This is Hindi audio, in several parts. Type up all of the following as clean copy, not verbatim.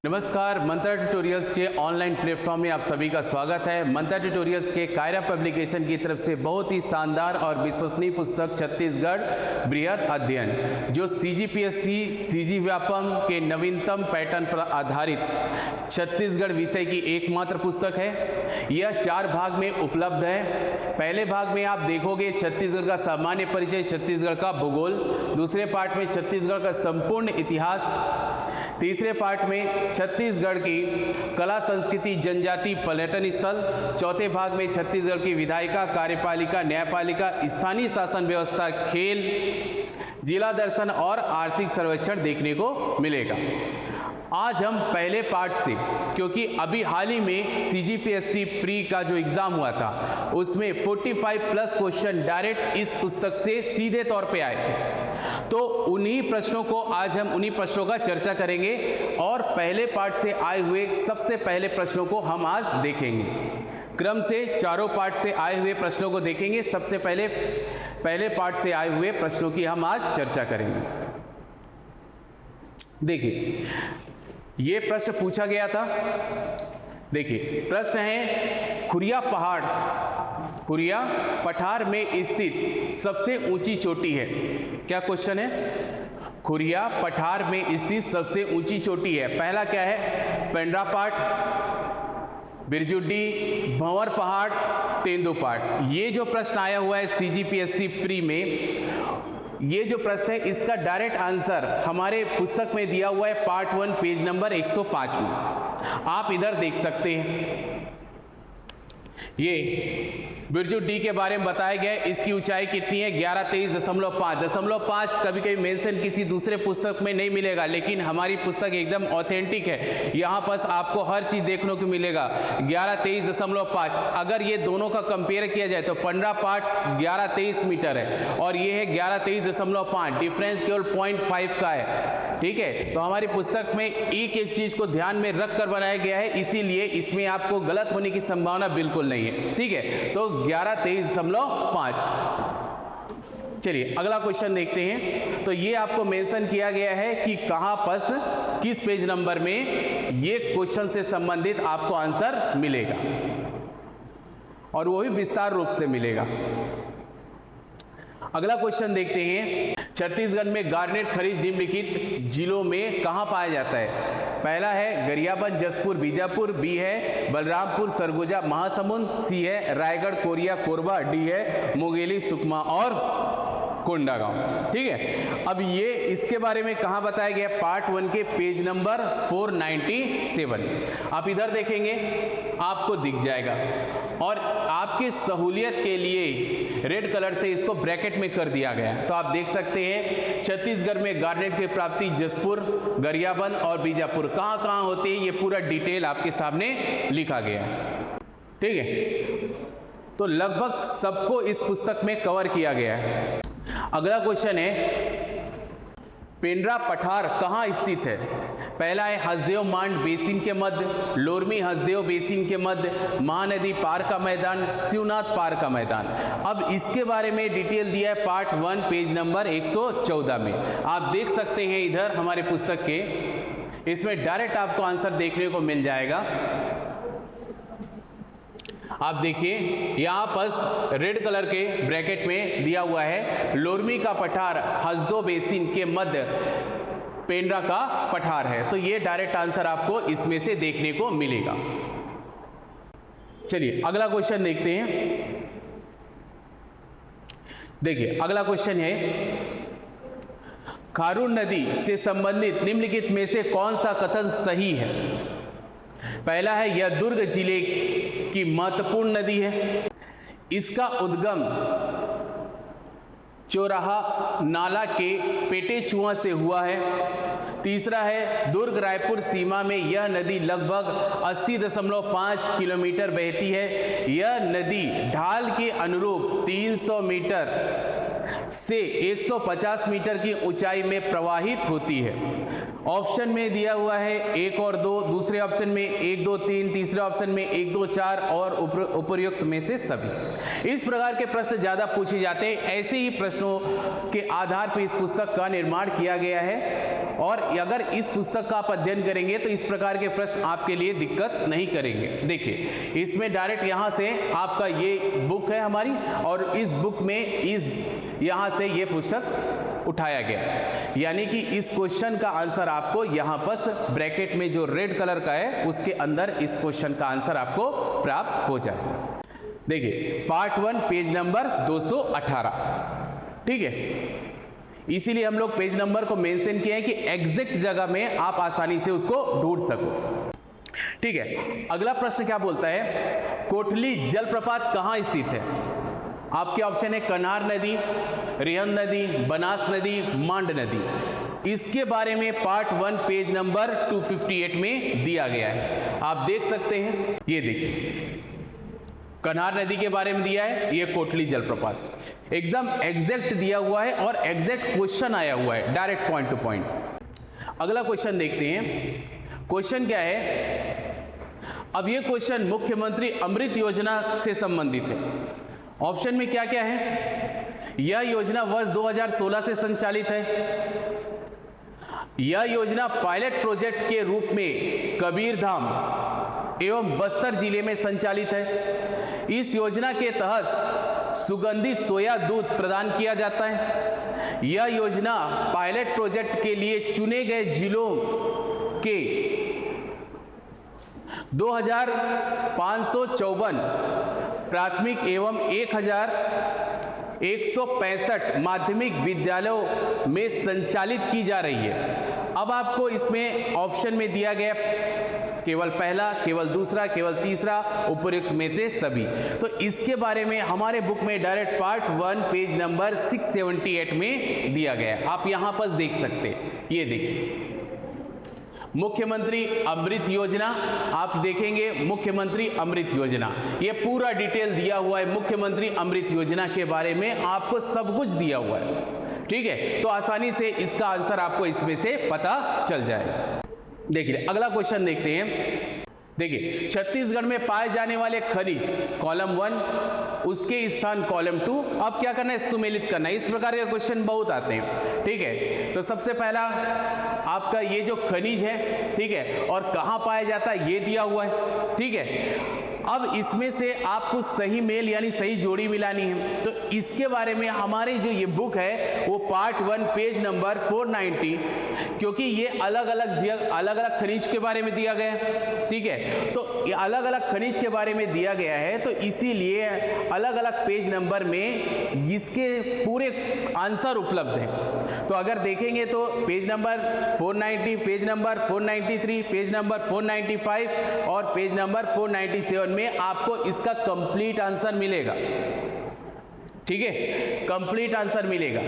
नमस्कार, मंत्रा ट्यूटोरियल्स के ऑनलाइन प्लेटफॉर्म में आप सभी का स्वागत है। मंत्रा ट्यूटोरियल्स के कायरा पब्लिकेशन की तरफ से बहुत ही शानदार और विश्वसनीय पुस्तक छत्तीसगढ़ बृहद अध्ययन, जो सीजीपीएससी सीजी व्यापम के नवीनतम पैटर्न पर आधारित छत्तीसगढ़ विषय की एकमात्र पुस्तक है। यह 4 भाग में उपलब्ध है। पहले भाग में आप देखोगे छत्तीसगढ़ का सामान्य परिचय, छत्तीसगढ़ का भूगोल। दूसरे पार्ट में छत्तीसगढ़ का संपूर्ण इतिहास। तीसरे पार्ट में छत्तीसगढ़ की कला संस्कृति जनजाति पर्यटन स्थल। चौथे भाग में छत्तीसगढ़ की विधायिका कार्यपालिका न्यायपालिका स्थानीय शासन व्यवस्था खेल जिला दर्शन और आर्थिक सर्वेक्षण देखने को मिलेगा। आज हम पहले पार्ट से, क्योंकि अभी हाल ही में सीजीपीएससी प्री का जो एग्जाम हुआ था उसमें 45 प्लस क्वेश्चन डायरेक्ट इस पुस्तक से सीधे तौर पे आए थे, तो उन्हीं प्रश्नों को आज हम उन्हीं प्रश्नों का चर्चा करेंगे और पहले पार्ट से आए हुए सबसे पहले प्रश्नों को हम आज देखेंगे। क्रम से चारों पार्ट से आए हुए प्रश्नों को देखेंगे। सबसे पहले पार्ट से आए हुए प्रश्नों की हम आज चर्चा करेंगे। देखिए, ये प्रश्न पूछा गया था। देखिए, प्रश्न है खुरिया पठार में स्थित सबसे ऊंची चोटी है। क्या क्वेश्चन है? खुरिया पठार में स्थित सबसे ऊंची चोटी है। पहला क्या है? पेंड्रा पाट, बिरजुड्डी, भंवर पहाड़, तेंदुपाट। ये जो प्रश्न आया हुआ है सीजीपीएससी प्री में, ये जो प्रश्न है इसका डायरेक्ट आंसर हमारे पुस्तक में दिया हुआ है पार्ट 1 पेज नंबर 105 में। आप इधर देख सकते हैं। ये बिरजुड्डी के बारे में बताया गया है। इसकी ऊंचाई कितनी है? 1123.5। कभी कभी मेंशन किसी दूसरे पुस्तक में नहीं मिलेगा, लेकिन हमारी पुस्तक एकदम ऑथेंटिक है। यहाँ पर आपको हर चीज देखने को मिलेगा। 1123.5। अगर ये दोनों का कंपेयर किया जाए तो 15 पार्ट 1123 मीटर है और ये है 1123.5। डिफरेंस केवल 0.5 का है। ठीक है, तो हमारी पुस्तक में एक एक चीज को ध्यान में रख कर बनाया गया है, इसीलिए इसमें आपको गलत होने की संभावना बिल्कुल नहीं है। ठीक है, तो 1123.5। चलिए अगला क्वेश्चन देखते हैं। तो ये आपको मेंशन किया गया है कि कहां पर किस पेज नंबर में ये क्वेश्चन से संबंधित आपको आंसर मिलेगा, और वो भी विस्तार रूप से मिलेगा। अगला क्वेश्चन देखते हैं। छत्तीसगढ़ में गार्नेट खनिज निम्नलिखित जिलों में कहां पाया जाता है? पहला है गरियाबंद जसपुर बीजापुर, बी है बलरामपुर सरगुजा महासमुंद, सी है रायगढ़ कोरिया कोरबा, डी है मुंगेली सुकमा और कोंडागांव। ठीक है, अब ये इसके बारे में कहां बताया गया? पार्ट 1 के पेज नंबर 497। आप इधर देखेंगे, आपको दिख जाएगा, और आपकी सहूलियत के लिए रेड कलर से इसको ब्रैकेट में कर दिया गया। तो आप देख सकते हैं छत्तीसगढ़ में गार्नेट की प्राप्ति जसपुर, गरियाबंद और बीजापुर कहां कहां होती है, ये पूरा डिटेल आपके सामने लिखा गया है। ठीक है, तो लगभग सबको इस पुस्तक में कवर किया गया है। अगला क्वेश्चन है, पेंड्रा पठार कहां स्थित है? पहला है हसदेव मांड बेसिन के मध्य, लोरमी हसदेव बेसिन के मध्य, महानदी पार का मैदान, शिवनाथ पार का मैदान। अब इसके बारे में डिटेल दिया है पार्ट 1 पेज नंबर 114 में। आप देख सकते हैं इधर हमारे पुस्तक के, इसमें डायरेक्ट आपको आंसर देखने को मिल जाएगा। आप देखिए, यहां पर रेड कलर के ब्रैकेट में दिया हुआ है लोरमी का पठार हसदो बेसिन के मध्य पेंड्रा का पठार है। तो ये डायरेक्ट आंसर आपको इसमें से देखने को मिलेगा। चलिए अगला क्वेश्चन देखते हैं। देखिए अगला क्वेश्चन है, खारून नदी से संबंधित निम्नलिखित में से कौन सा कथन सही है? पहला है यह दुर्ग जिले की महत्वपूर्ण नदी है, इसका उद्गम चौराहा नाला के पेटेचुआ से हुआ है। तीसरा है दुर्ग रायपुर सीमा में यह नदी लगभग 80.5 किलोमीटर बहती है। यह नदी ढाल के अनुरूप 300 मीटर से 150 मीटर की ऊंचाई में प्रवाहित होती है। ऑप्शन में दिया हुआ है 1 और 2, दूसरे ऑप्शन में 1, 2, 3, तीसरे ऑप्शन में 1, 2, 4 और उपर्युक्त में से सभी। इस प्रकार के प्रश्न ज्यादा पूछे जाते हैं। ऐसे ही प्रश्नों के आधार पर इस पुस्तक का निर्माण किया गया है और अगर इस पुस्तक का आप अध्ययन करेंगे तो इस प्रकार के प्रश्न आपके लिए दिक्कत नहीं करेंगे। देखिए, इसमें डायरेक्ट यहां से आपका ये बुक है हमारी और इस बुक में यहां से ये पुस्तक उठाया गया, यानी कि इस क्वेश्चन का आंसर आपको यहां पर ब्रैकेट में जो रेड कलर का है उसके अंदर इस क्वेश्चन का आंसर आपको प्राप्त हो जाएगा। देखिए, पार्ट 1 पेज नंबर 218। ठीक है, इसीलिए हम लोग पेज नंबर को मेंशन किया है कि एग्जैक्ट जगह में आप आसानी से उसको ढूंढ सको। ठीक है, अगला प्रश्न क्या बोलता है, कोटली जलप्रपात कहां स्थित है? आपके ऑप्शन है कन्हार नदी, रिहंद नदी, बनास नदी, मांड नदी। इसके बारे में पार्ट 1 पेज नंबर 258 में दिया गया है, आप देख सकते हैं। ये देखिए, कन्हार नदी के बारे में दिया है, ये कोटली जलप्रपात एकदम एग्जैक्ट दिया हुआ है और एग्जैक्ट क्वेश्चन आया हुआ है, डायरेक्ट पॉइंट टू पॉइंट। अगला क्वेश्चन देखते हैं। क्वेश्चन क्या है, अब ये क्वेश्चन मुख्यमंत्री अमृत योजना से संबंधित है। ऑप्शन में क्या क्या है, यह योजना वर्ष 2016 से संचालित है, यह योजना पायलट प्रोजेक्ट के रूप में कबीरधाम एवं बस्तर जिले में संचालित है, इस योजना के तहत सुगंधित सोया दूध प्रदान किया जाता है, यह योजना पायलट प्रोजेक्ट के लिए चुने गए जिलों के 2554 प्राथमिक एवं 1165 माध्यमिक विद्यालयों में संचालित की जा रही है। अब आपको इसमें ऑप्शन में दिया गया केवल पहला, केवल दूसरा, केवल तीसरा, उपर्युक्त में से सभी। तो इसके बारे में हमारे बुक में डायरेक्ट पार्ट 1 पेज नंबर 678 में दिया गया है, आप यहां पर देख सकते हैं। ये देखिए, मुख्यमंत्री अमृत योजना, आप देखेंगे मुख्यमंत्री अमृत योजना, ये पूरा डिटेल दिया हुआ है। मुख्यमंत्री अमृत योजना के बारे में आपको सब कुछ दिया हुआ है। ठीक है, तो आसानी से इसका आंसर आपको इसमें से पता चल जाएगा। देखिए, अगला क्वेश्चन देखते हैं। देखिए, छत्तीसगढ़ में पाए जाने वाले खनिज कॉलम 1, उसके स्थान कॉलम 2। अब क्या करना है, सुमेलित करना है। इस प्रकार के क्वेश्चन बहुत आते हैं। ठीक है, तो सबसे पहला आपका ये जो खनिज है, ठीक है, और कहां पाया जाता है ये दिया हुआ है। ठीक है, अब इसमें से आपको सही मेल यानी सही जोड़ी मिलानी है। तो इसके बारे में हमारी जो ये बुक है वो पार्ट 1 पेज नंबर 490, क्योंकि ये अलग अलग खनिज के बारे में दिया गया है। ठीक है, तो ये अलग अलग खनिज के बारे में दिया गया है, तो इसीलिए अलग अलग पेज नंबर में इसके पूरे आंसर उपलब्ध हैं। तो अगर देखेंगे तो page number 490, page number 493, page number 495 और पेज नंबर 497 में आपको इसका कंप्लीट आंसर मिलेगा। ठीक है, कंप्लीट आंसर मिलेगा।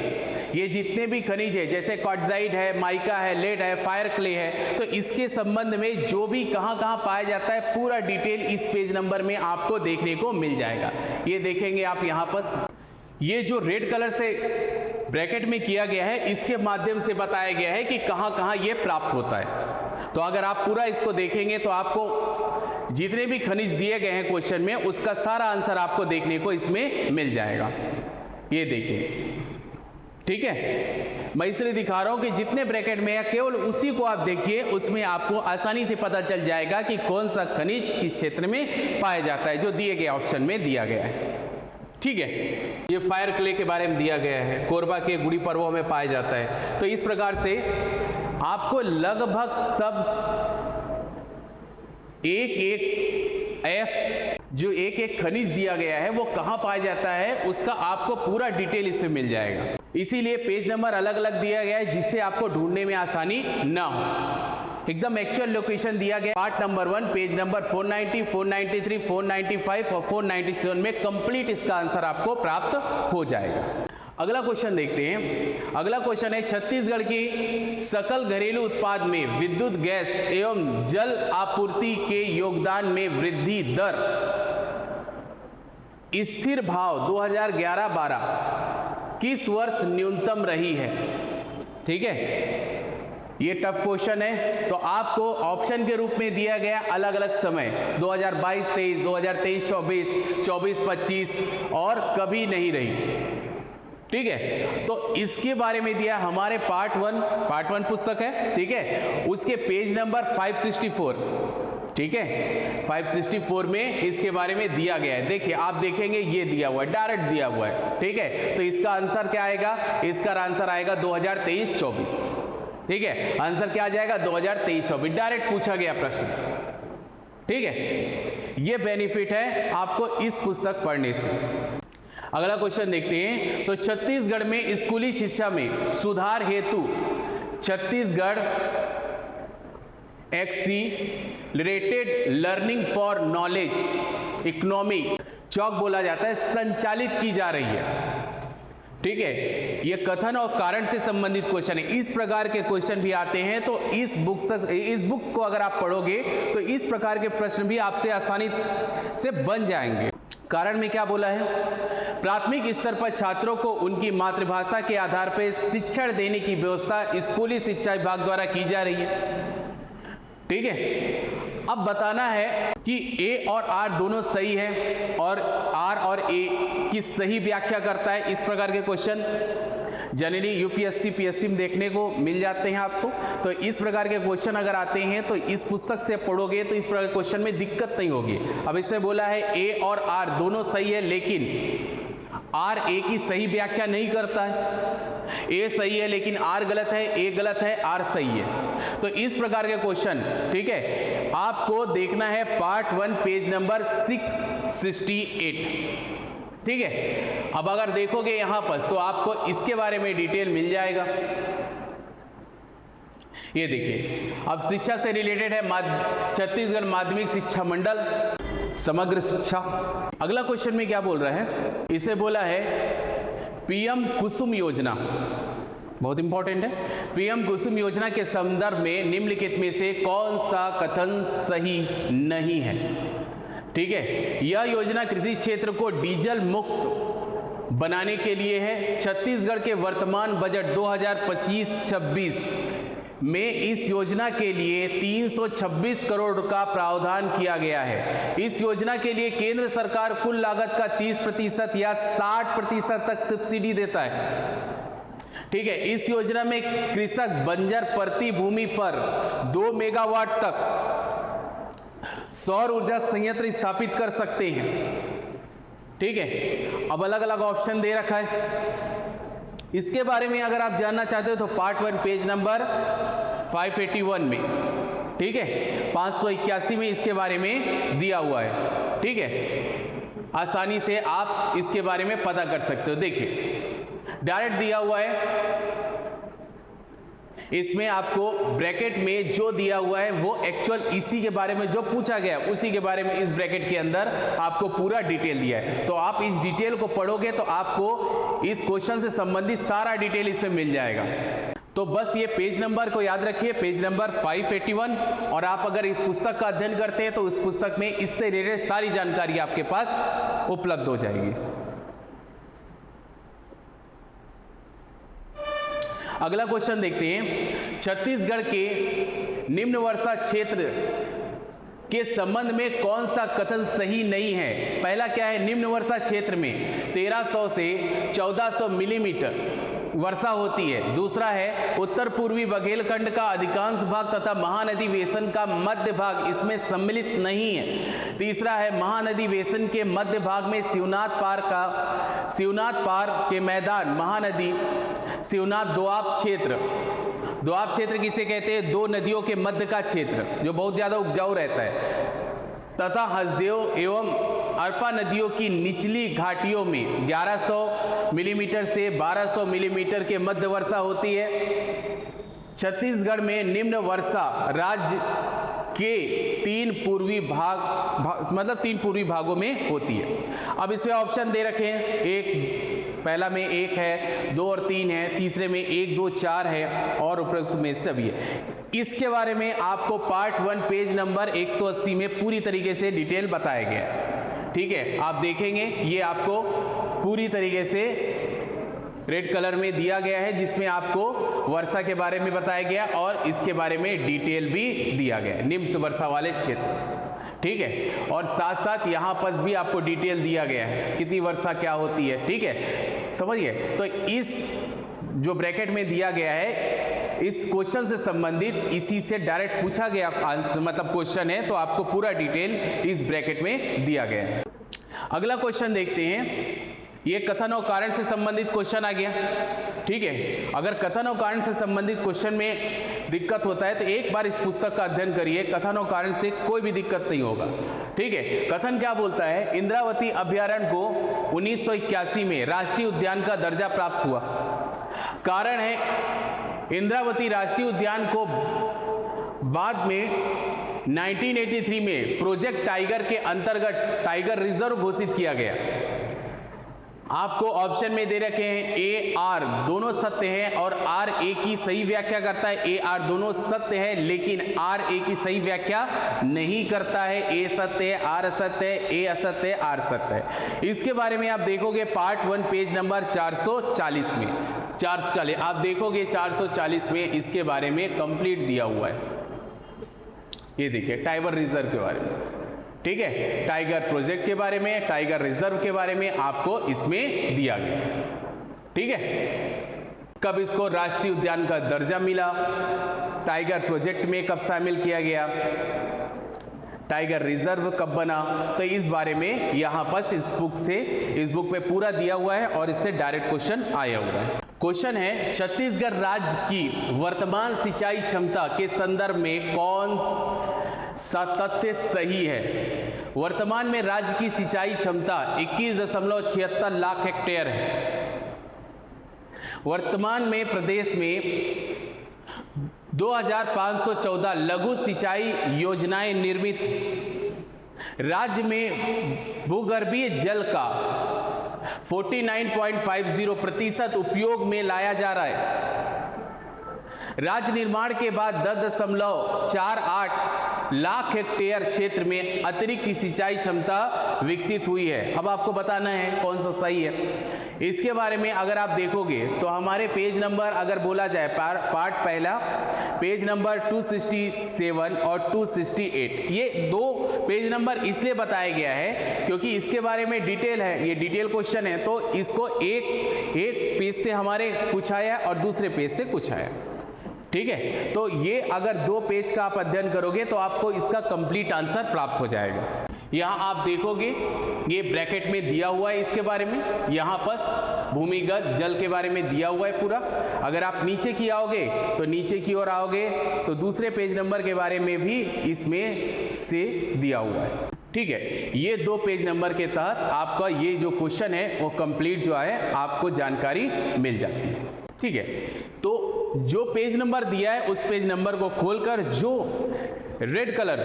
ये जितने भी खनिज है, जैसे क्वार्टजाइट है, माइका है, लेड है, फायर क्ले है, तो इसके संबंध में जो भी कहां कहां पाया जाता है पूरा डिटेल इस पेज नंबर में आपको देखने को मिल जाएगा। ये देखेंगे आप यहां पर, ये जो रेड कलर से ब्रैकेट में किया गया है, इसके माध्यम से बताया गया है कि कहां कहां ये प्राप्त होता है। तो अगर आप पूरा इसको देखेंगे तो आपको जितने भी खनिज दिए गए हैं क्वेश्चन में, उसका सारा आंसर आपको देखने को इसमें मिल जाएगा। ये देखिए, ठीक है, मैं इसलिए दिखा रहा हूं कि जितने ब्रैकेट में है केवल उसी को आप देखिए, उसमें आपको आसानी से पता चल जाएगा कि कौन सा खनिज किस क्षेत्र में पाया जाता है, जो दिए गए ऑप्शन में दिया गया है। ठीक है, ये फायर क्ले के बारे में दिया गया है, कोरबा के गुड़ी पर्वों में पाया जाता है। तो इस प्रकार से आपको लगभग सब जो एक खनिज दिया गया है वो कहां पाया जाता है, उसका आपको पूरा डिटेल इसमें मिल जाएगा। इसीलिए पेज नंबर अलग अलग दिया गया है, जिससे आपको ढूंढने में आसानी ना हो। एकदम एक्चुअल लोकेशन दिया गया। पार्ट नंबर 1 पेज नंबर 490, 493, 495 और 497 में कंप्लीट इसका आंसर आपको प्राप्त हो जाएगा। अगला क्वेश्चन देखते हैं। अगला क्वेश्चन है, छत्तीसगढ़ की सकल घरेलू उत्पाद में विद्युत, गैस एवं जल आपूर्ति के योगदान में वृद्धि दर स्थिर भाव 2011-12 किस वर्ष न्यूनतम रही है? ठीक है, ये टफ क्वेश्चन है। तो आपको ऑप्शन के रूप में दिया गया अलग अलग समय, 2022-23, 2023-24, 24-25 और कभी नहीं रही। ठीक है, तो इसके बारे में दिया हमारे पार्ट वन पुस्तक है। ठीक है, उसके पेज नंबर 564। ठीक है, 564 में इसके बारे में दिया गया है। देखिए, आप देखेंगे ये दिया हुआ है, डायरेक्ट दिया हुआ है। ठीक है, तो इसका आंसर क्या आएगा? इसका आंसर आएगा 2023-24। ठीक है, आंसर क्या आ जाएगा? 2023-24, डायरेक्ट पूछा गया प्रश्न। ठीक है, ये बेनिफिट है आपको इस पुस्तक पढ़ने से। अगला क्वेश्चन देखते हैं। तो छत्तीसगढ़ में स्कूली शिक्षा में सुधार हेतु Chhattisgarh accelerated learning for knowledge economy चौक बोला जाता है, संचालित की जा रही है। ठीक है, ये कथन और कारण से संबंधित क्वेश्चन है। इस प्रकार के क्वेश्चन भी आते हैं, तो इस बुक को अगर आप पढ़ोगे तो इस प्रकार के प्रश्न भी आपसे आसानी से बन जाएंगे। कारण में क्या बोला है? प्राथमिक स्तर पर छात्रों को उनकी मातृभाषा के आधार पर शिक्षण देने की व्यवस्था स्कूली शिक्षा विभाग द्वारा की जा रही है। ठीक है, अब बताना है कि ए और आर दोनों सही है और आर और ए की सही व्याख्या करता है। इस प्रकार के क्वेश्चन जनरली यूपीएससी पीएससी में देखने को मिल जाते हैं आपको। तो इस प्रकार के क्वेश्चन अगर आते हैं तो इस पुस्तक से पढ़ोगे तो इस प्रकार के क्वेश्चन में दिक्कत नहीं होगी। अब इससे बोला है ए और आर दोनों सही है, लेकिन आर ए की सही व्याख्या नहीं करता है। ए सही है लेकिन आर गलत है, ए गलत है, आर सही है। तो इस प्रकार के क्वेश्चन, ठीक है, आपको देखना है पार्ट 1 पेज नंबर 668। ठीक है, अब अगर देखोगे यहां पर तो आपको इसके बारे में डिटेल मिल जाएगा। ये देखिए, अब शिक्षा से रिलेटेड है छत्तीसगढ़ माध्यमिक शिक्षा मंडल समग्र शिक्षा। अगला क्वेश्चन में क्या बोल रहा है? इसे बोला है पीएम कुसुम योजना, बहुत इंपॉर्टेंट है। पीएम कुसुम योजना के संदर्भ में निम्नलिखित में से कौन सा कथन सही नहीं है? ठीक है, यह योजना कृषि क्षेत्र को डीजल मुक्त बनाने के लिए है। छत्तीसगढ़ के वर्तमान बजट 2025-26 में इस योजना के लिए 326 करोड़ का प्रावधान किया गया है। इस योजना के लिए केंद्र सरकार कुल लागत का 30% या 60% तक सब्सिडी देता है। ठीक है, इस योजना में कृषक बंजर प्रति भूमि पर 2 मेगावाट तक सौर ऊर्जा संयंत्र स्थापित कर सकते हैं। ठीक है, अब अलग अलग ऑप्शन दे रखा है। इसके बारे में अगर आप जानना चाहते हो तो पार्ट 1 पेज नंबर 581 में, ठीक है, 581 में इसके बारे में दिया हुआ है। ठीक है, आसानी से आप इसके बारे में पता कर सकते हो। देखिए, डायरेक्ट दिया हुआ है, इसमें आपको ब्रैकेट में जो दिया हुआ है वो एक्चुअल इसी के बारे में जो पूछा गया उसी के बारे में इस ब्रैकेट के अंदर आपको पूरा डिटेल दिया है। तो आप इस डिटेल को पढ़ोगे तो आपको इस क्वेश्चन से संबंधित सारा डिटेल इसमें मिल जाएगा। तो बस ये पेज नंबर को याद रखिए, पेज नंबर 581। और आप अगर इस पुस्तक का अध्ययन करते हैं तो इस पुस्तक में इससे रिलेटेड सारी जानकारी आपके पास उपलब्ध हो जाएगी। अगला क्वेश्चन देखते हैं। छत्तीसगढ़ के निम्न वर्षा क्षेत्र के संबंध में कौन सा कथन सही नहीं है? पहला क्या है? निम्न वर्षा क्षेत्र में 1300 से 1400 मिलीमीटर वर्षा होती है। दूसरा है उत्तर पूर्वी बघेलखंड का अधिकांश भाग तथा महानदी बेसिन का मध्य भाग इसमें सम्मिलित नहीं है। तीसरा है महानदी बेसिन के मध्य भाग में शिवनाथ पार के मैदान महानदी शिवनाथ दोआब क्षेत्र किसे कहते हैं? दो नदियों के मध्य का क्षेत्र जो बहुत ज्यादा उपजाऊ रहता है, तथा हसदेव एवं अरपा नदियों की निचली घाटियों में 1100 मिलीमीटर से 1200 मिलीमीटर के मध्य वर्षा होती है। छत्तीसगढ़ में निम्न वर्षा राज्य के 3 पूर्वी भागों में होती है। अब इसमें ऑप्शन दे रखे हैं, पहला में 1 है, 2 और 3 है, तीसरे में 1, 2, 4 है और उपरोक्त में सभी है। इसके बारे में आपको पार्ट 1 पेज नंबर 180 में पूरी तरीके से डिटेल बताया गया है। ठीक है, आप देखेंगे ये आपको पूरी तरीके से रेड कलर में दिया गया है, जिसमें आपको वर्षा के बारे में बताया गया और इसके बारे में डिटेल भी दिया गया है, निम्न वर्षा वाले क्षेत्र, ठीक है। और साथ साथ यहाँ पर भी आपको डिटेल दिया गया है कितनी वर्षा क्या होती है, ठीक है, समझिए। तो इस जो ब्रैकेट में दिया गया है, इस क्वेश्चन से संबंधित इसी से डायरेक्ट पूछा गया आंसर, मतलब क्वेश्चन है, तो आपको पूरा डिटेल इस ब्रैकेट में दिया गया है। अगला क्वेश्चन देखते हैं। ये कथन और कारण से संबंधित क्वेश्चन आ गया, ठीक है। अगर कथन और कारण से संबंधित क्वेश्चन में दिक्कत होता है तो एक बार इस पुस्तक का अध्ययन करिए, कथन और कारण से कोई भी दिक्कत नहीं होगा, ठीक है। कथन क्या बोलता है, इंद्रावती अभयारण्य को 1981 में राष्ट्रीय उद्यान का दर्जा प्राप्त हुआ। कारण है इंद्रावती राष्ट्रीय उद्यान को बाद में 1983 में प्रोजेक्ट टाइगर के अंतर्गत टाइगर रिजर्व घोषित किया गया। आपको ऑप्शन में दे रखे हैं ए आर दोनों सत्य है और आर ए की सही व्याख्या करता है। ए आर दोनों सत्य है लेकिन आर ए की सही व्याख्या नहीं करता है। ए सत्य है, आर असत्य है, ए असत्य है, आर सत्य है। इसके बारे में आप देखोगे पार्ट 1 पेज नंबर 440 में, 440 आप देखोगे 440 में इसके बारे में कंप्लीट दिया हुआ है। ये देखिए टाइगर रिजर्व के बारे में, ठीक है, टाइगर प्रोजेक्ट के बारे में, टाइगर रिजर्व के बारे में आपको इसमें दिया गया है, ठीक है। कब इसको राष्ट्रीय उद्यान का दर्जा मिला, टाइगर प्रोजेक्ट में कब शामिल किया गया, टाइगर रिजर्व कब बना, तो इस बारे में यहां पर इस बुक में पूरा दिया हुआ है और इससे डायरेक्ट क्वेश्चन आया हुआ है। क्वेश्चन है छत्तीसगढ़ राज्य की वर्तमान सिंचाई क्षमता के संदर्भ में कौन सा तथ्य सही है। वर्तमान में राज्य की सिंचाई क्षमता 21.76 लाख हेक्टेयर है। वर्तमान में प्रदेश में 2514 लघु सिंचाई योजनाएं निर्मित। राज्य में भूगर्भीय जल का 49.50% उपयोग में लाया जा रहा है। राज्य निर्माण के बाद 10.48 लाख हेक्टेयर क्षेत्र में अतिरिक्त सिंचाई क्षमता विकसित हुई है। अब आपको बताना है कौन सा सही है। इसके बारे में अगर आप देखोगे तो हमारे पेज नंबर अगर बोला जाए पार्ट पहला पेज नंबर 267 और 268, ये दो पेज नंबर इसलिए बताया गया है क्योंकि इसके बारे में डिटेल है, ये डिटेल क्वेश्चन है, तो इसको एक पेज से हमारे पूछा है और दूसरे पेज से पूछा है, ठीक है। तो ये अगर 2 पेज का आप अध्ययन करोगे तो आपको इसका कंप्लीट आंसर प्राप्त हो जाएगा। यहाँ आप देखोगे ये ब्रैकेट में दिया हुआ है इसके बारे में, यहाँ पर भूमिगत जल के बारे में दिया हुआ है पूरा। अगर आप नीचे की आओगे तो नीचे की ओर आओगे तो दूसरे पेज नंबर के बारे में भी इसमें से दिया हुआ है, ठीक है। ये 2 पेज नंबर के तहत आपका ये जो क्वेश्चन है वो कंप्लीट जो है आपको जानकारी मिल जाती है, ठीक है। तो जो पेज नंबर दिया है उस पेज नंबर को खोलकर जो रेड कलर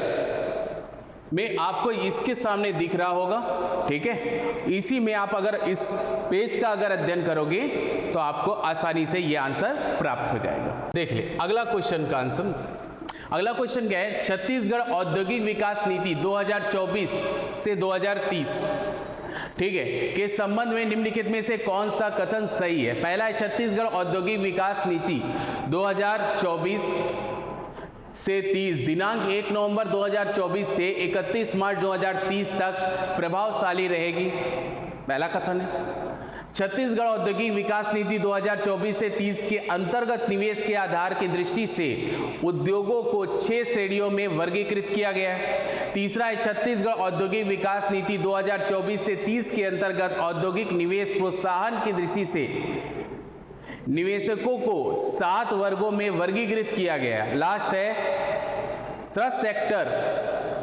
में आपको इसके सामने दिख रहा होगा, ठीक है, इसी में आप अगर इस पेज का अगर अध्ययन करोगे तो आपको आसानी से ये आंसर प्राप्त हो जाएगा। देख ले अगला क्वेश्चन का आंसर। अगला क्वेश्चन क्या है, छत्तीसगढ़ औद्योगिक विकास नीति 2024 से 2030, ठीक है, के संबंध में निम्नलिखित में से कौन सा कथन सही है। पहला है छत्तीसगढ़ औद्योगिक विकास नीति 2024 से 30 दिनांक 1 नवंबर 2024 से 31 मार्च 2030 तक प्रभावशाली रहेगी। पहला कथन है। छत्तीसगढ़ औद्योगिक विकास नीति 2024 से 30 के अंतर्गत निवेश के आधार की दृष्टि से उद्योगों को 6 श्रेणियों में वर्गीकृत किया गया है। तीसरा है छत्तीसगढ़ औद्योगिक विकास नीति 2024 से 30 के अंतर्गत औद्योगिक निवेश प्रोत्साहन की दृष्टि से निवेशकों को 7 वर्गों में वर्गीकृत किया गया है। लास्ट है थ्रस्ट सेक्टर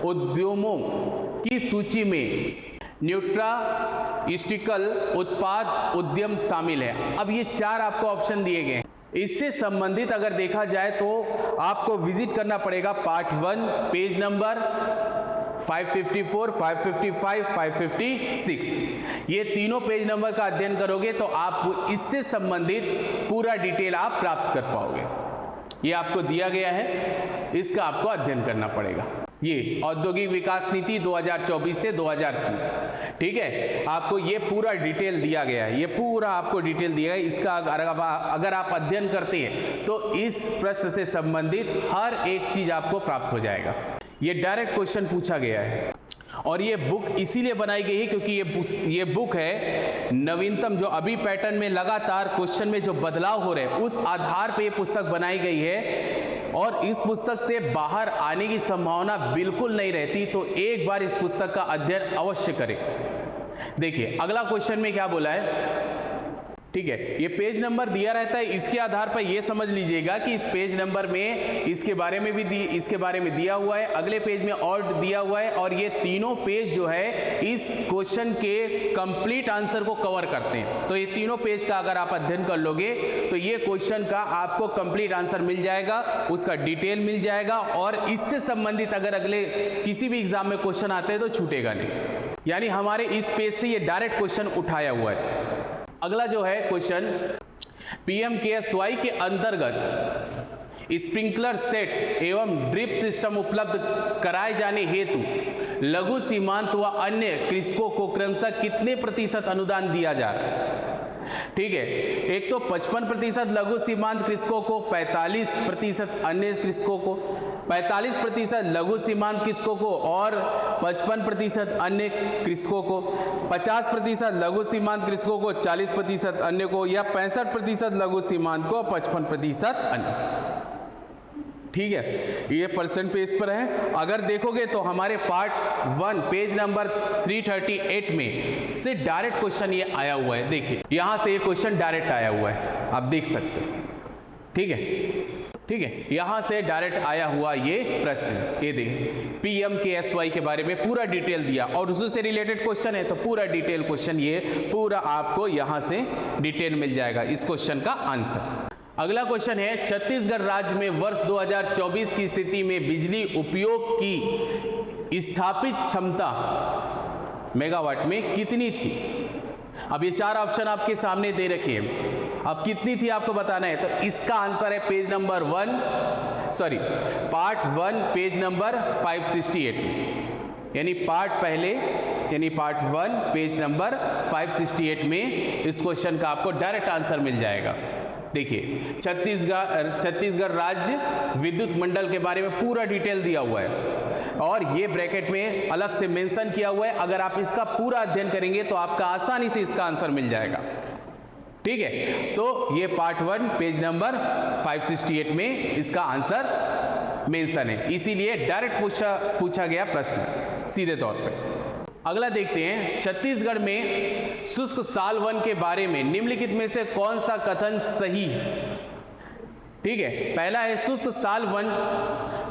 उद्यमों की सूची में न्यूट्रास्टिकल उत्पाद उद्यम शामिल है। अब ये 4 आपको ऑप्शन दिए गए हैं। इससे संबंधित अगर देखा जाए तो आपको विजिट करना पड़ेगा पार्ट 1 पेज नंबर 554, 555, 556। ये तीनों पेज नंबर का अध्ययन करोगे तो आप इससे संबंधित पूरा डिटेल आप प्राप्त कर पाओगे। ये आपको दिया गया है, इसका आपको अध्ययन करना पड़ेगा। ये औद्योगिक विकास नीति 2024 से 2030, ठीक है। आपको ये पूरा डिटेल दिया गया है, ये पूरा आपको डिटेल दिया है। इसका अगर आप अध्ययन करते हैं तो इस प्रश्न से संबंधित हर एक चीज आपको प्राप्त हो जाएगा। ये डायरेक्ट क्वेश्चन पूछा गया है और ये बुक इसीलिए बनाई गई है क्योंकि ये बुक है नवीनतम, जो अभी पैटर्न में लगातार क्वेश्चन में जो बदलाव हो रहे हैं उस आधार पे ये पुस्तक बनाई गई है और इस पुस्तक से बाहर आने की संभावना बिल्कुल नहीं रहती। तो एक बार इस पुस्तक का अध्ययन अवश्य करें। देखिए अगला क्वेश्चन में क्या बोला है, ठीक है। ये पेज नंबर दिया रहता है, इसके आधार पर ये समझ लीजिएगा कि इस पेज नंबर में इसके बारे में दिया हुआ है, अगले पेज में और दिया हुआ है और ये तीनों पेज जो है इस क्वेश्चन के कंप्लीट आंसर को कवर करते हैं। तो ये तीनों पेज का अगर आप अध्ययन कर लोगे तो ये क्वेश्चन का आपको कंप्लीट आंसर मिल जाएगा, उसका डिटेल मिल जाएगा और इससे संबंधित अगर अगले किसी भी एग्जाम में क्वेश्चन आते हैं तो छूटेगा नहीं। यानी हमारे इस पेज से ये डायरेक्ट क्वेश्चन उठाया हुआ है। अगला जो है क्वेश्चन, PMKSY के अंतर्गत स्प्रिंकलर सेट एवं ड्रिप सिस्टम उपलब्ध कराए जाने हेतु लघु सीमांत व अन्य कृषकों को क्रमशः कितने प्रतिशत अनुदान दिया जा रहा है? ठीक है, एक तो 55% लघु सीमांत कृषकों को, 45% अन्य कृषकों को, 45% लघु सीमांत कृषकों को और 55% अन्य कृषकों को, 50% लघु सीमांत कृषकों को, 40% अन्य को, या 65% लघु सीमांत को, 55% अन्य। ठीक है, ये परसेंट पेज पर है। अगर देखोगे तो हमारे पार्ट 1 पेज नंबर 338 में से डायरेक्ट क्वेश्चन ये आया हुआ है। देखिए यहां से ये क्वेश्चन डायरेक्ट आया हुआ है, आप देख सकते हैं। ठीक है, ठीक है, यहां से डायरेक्ट आया हुआ ये प्रश्न, ये देखिए PMKSY के बारे में पूरा डिटेल दिया और उससे रिलेटेड क्वेश्चन है तो पूरा डिटेल क्वेश्चन ये पूरा आपको यहां से डिटेल मिल जाएगा इस क्वेश्चन का आंसर। अगला क्वेश्चन है, छत्तीसगढ़ राज्य में वर्ष 2024 की स्थिति में बिजली उपयोग की स्थापित क्षमता मेगावाट में कितनी थी? अब ये 4 ऑप्शन आपके सामने दे रखे हैं, अब कितनी थी आपको बताना है। तो इसका आंसर है page number part 1 page number 568 में, यानी पार्ट 1 पेज नंबर 568 में इस क्वेश्चन का आपको डायरेक्ट आंसर मिल जाएगा। देखिए छत्तीसगढ़ राज्य विद्युत मंडल के बारे में पूरा डिटेल दिया हुआ है और ये ब्रैकेट में अलग से मेंशन किया हुआ है। अगर आप इसका पूरा अध्ययन करेंगे तो आपका आसानी से इसका आंसर मिल जाएगा। ठीक है, तो ये पार्ट 1 पेज नंबर 568 में इसका आंसर मेंशन है, इसीलिए डायरेक्ट पूछा गया प्रश्न सीधे तौर पे। अगला देखते हैं, छत्तीसगढ़ में शुष्क साल वन के बारे में निम्नलिखित में से कौन सा कथन सही है? ठीक है, पहला है शुष्क साल वन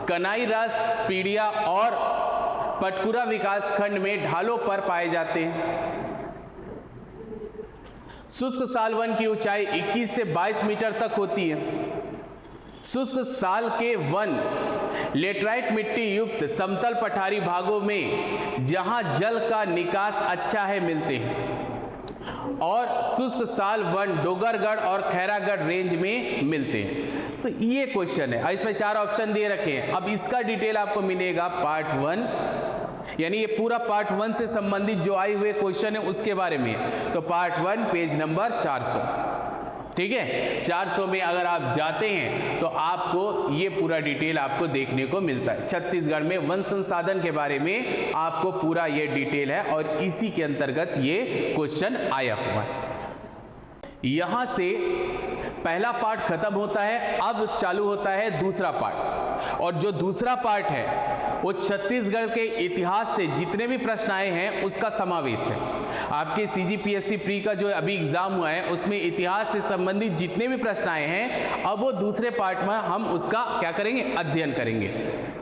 कनाई रस पीड़िया और पटकुरा विकास खंड में ढालों पर पाए जाते हैं। शुष्क साल वन की ऊंचाई 21 से 22 मीटर तक होती है। शुष्क साल के वन लेटराइट मिट्टी युक्त समतल पठारी भागों में जहां जल का निकास अच्छा है मिलते हैं और शुष्क साल वन डोगरगढ़ और खैरागढ़ रेंज में मिलते हैं। तो ये क्वेश्चन है, इसमें 4 ऑप्शन दिए रखे हैं। अब इसका डिटेल आपको मिलेगा पार्ट 1, यानी ये पूरा पार्ट 1 से संबंधित जो आए हुए क्वेश्चन है उसके बारे में। तो पार्ट 1 पेज नंबर 400, ठीक है, 400 में अगर आप जाते हैं तो आपको ये पूरा डिटेल आपको देखने को मिलता है। छत्तीसगढ़ में वन संसाधन के बारे में आपको पूरा ये डिटेल है और इसी के अंतर्गत ये क्वेश्चन आया हुआ है। यहां से पहला पार्ट खत्म होता है, अब चालू होता है दूसरा पार्ट, और जो दूसरा पार्ट है वो छत्तीसगढ़ के इतिहास से जितने भी प्रश्न आए हैं उसका समावेश है। आपके CGPSC प्री का जो अभी एग्जाम हुआ है उसमें इतिहास से संबंधित जितने भी प्रश्न आए हैं अब वो दूसरे पार्ट में हम उसका क्या करेंगे, अध्ययन करेंगे।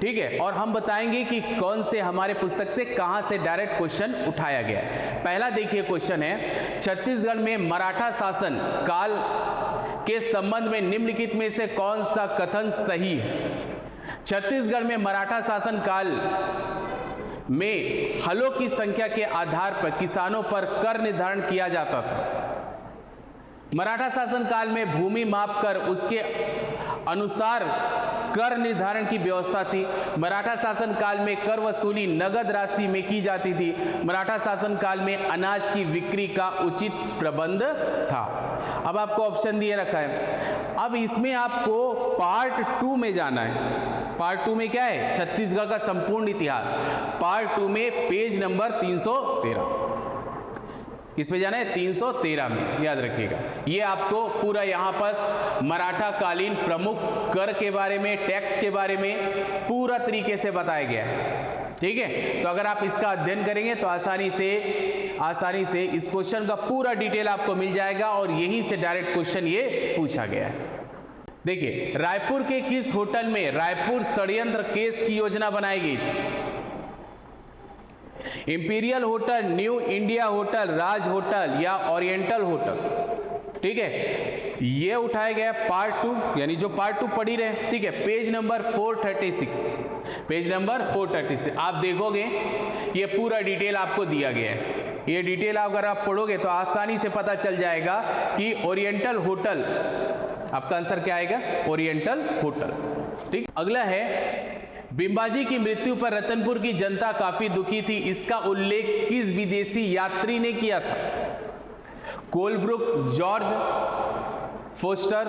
ठीक है, और हम बताएंगे कि कौन से हमारे पुस्तक से कहां से डायरेक्ट क्वेश्चन उठाया गया है। पहला देखिए क्वेश्चन है, छत्तीसगढ़ में मराठा शासन काल के संबंध में निम्नलिखित में से कौन सा कथन सही है? छत्तीसगढ़ में मराठा शासन काल में हलों की संख्या के आधार पर किसानों पर कर निर्धारण किया जाता था। मराठा शासन काल में भूमि माप कर उसके अनुसार कर निर्धारण की व्यवस्था थी। मराठा शासन काल में कर वसूली नगद राशि में की जाती थी। मराठा शासन काल में अनाज की बिक्री का उचित प्रबंध था। अब आपको ऑप्शन दिए रखा है। अब इसमें आपको पार्ट 2 में जाना है। पार्ट 2 में क्या है? छत्तीसगढ़ का संपूर्ण इतिहास। पार्ट 2 में पेज नंबर 313। किसमें जाना है? 313 में, याद रखिएगा। ये आपको पूरा यहाँ पर मराठा कालीन प्रमुख कर के बारे में, टैक्स के बारे में पूरा तरीके से बताया गया है। ठीक है, तो अगर आप इसका अध्ययन करेंगे तो आसानी से इस क्वेश्चन का पूरा डिटेल आपको मिल जाएगा और यहीं से डायरेक्ट क्वेश्चन ये पूछा गया है। देखिए, रायपुर के किस होटल में रायपुर षड्यंत्र केस की योजना बनाई गई थी? Imperial hotel, new India hotel, Raj hotel या ओरिएंटल होटल? ठीक है, ये उठाया गया पार्ट 2, यानी जो पार्ट 2 पढ़ी रहे। ठीक है, पेज नंबर 436, पेज नंबर 436 आप देखोगे ये पूरा डिटेल आपको दिया गया है। ये डिटेल अगर आप पढ़ोगे तो आसानी से पता चल जाएगा कि ओरिएंटल होटल, आपका आंसर क्या आएगा? Oriental hotel. ठीक, अगला है, बिंबाजी की मृत्यु पर रतनपुर की जनता काफी दुखी थी। इसका उल्लेख किस विदेशी यात्री ने किया था? कोलब्रुक, जॉर्ज फोस्टर,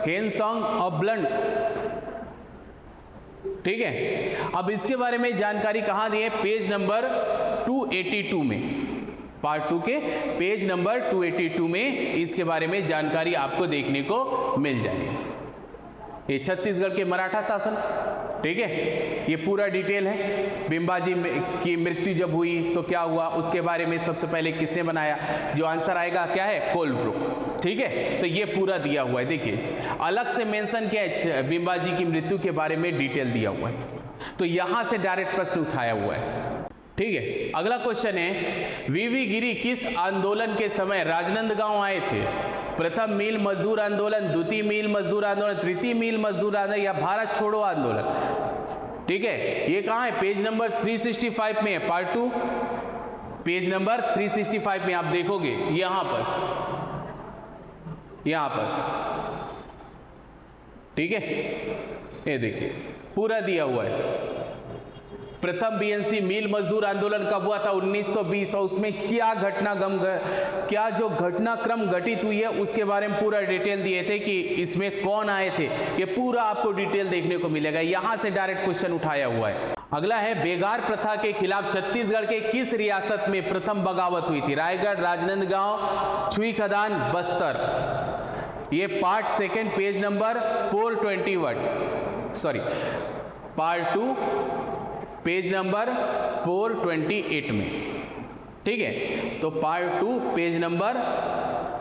हेनसॉन्ग और ब्लंट। ठीक है, अब इसके बारे में जानकारी कहां दी है? पेज नंबर 282 में, पार्ट 2 के पेज नंबर 282 में इसके बारे में जानकारी आपको देखने को मिल जाएगी। ये छत्तीसगढ़ के मराठा शासन, ठीक है, ये पूरा डिटेल है। बिंबाजी की मृत्यु जब हुई तो क्या हुआ, उसके बारे में सबसे पहले किसने बनाया? जो आंसर आएगा क्या है? कोलब्रुक। ठीक है, तो ये पूरा दिया हुआ है। देखिए, अलग से मेंशन किया है, बिंबाजी की मृत्यु के बारे में डिटेल दिया हुआ है, तो यहां से डायरेक्ट प्रश्न उठाया हुआ है। ठीक है, अगला क्वेश्चन है, वीवी गिरी किस आंदोलन के समय राजनांदगांव आए थे? प्रथम मिल मजदूर आंदोलन, द्वितीय मिल मजदूर आंदोलन, तृतीय मिल मजदूर आंदोलन या भारत छोड़ो आंदोलन? ठीक है, ये कहां है? पेज नंबर 365 में है, पार्ट 2 पेज नंबर 365 में आप देखोगे, यहां पर। ठीक है, ये देखिए पूरा दिया हुआ है। प्रथम बीएनसी मिल मजदूर आंदोलन कब हुआ था? 1920। और उसमें क्या जो घटनाक्रम घटित हुई है उसके बारे में पूरा डिटेल दिए थे कि इसमें कौन आए थे, ये पूरा आपको डिटेल देखने को मिलेगा। यहां से डायरेक्ट क्वेश्चन उठाया हुआ है। अगला है, बेगार प्रथा के खिलाफ छत्तीसगढ़ के किस रियासत में प्रथम बगावत हुई थी? रायगढ़, राजनांदगांव, छुई खदान, बस्तर? ये part 2 page number 421, sorry part 2 page number 428 में। ठीक है, तो पार्ट 2 पेज नंबर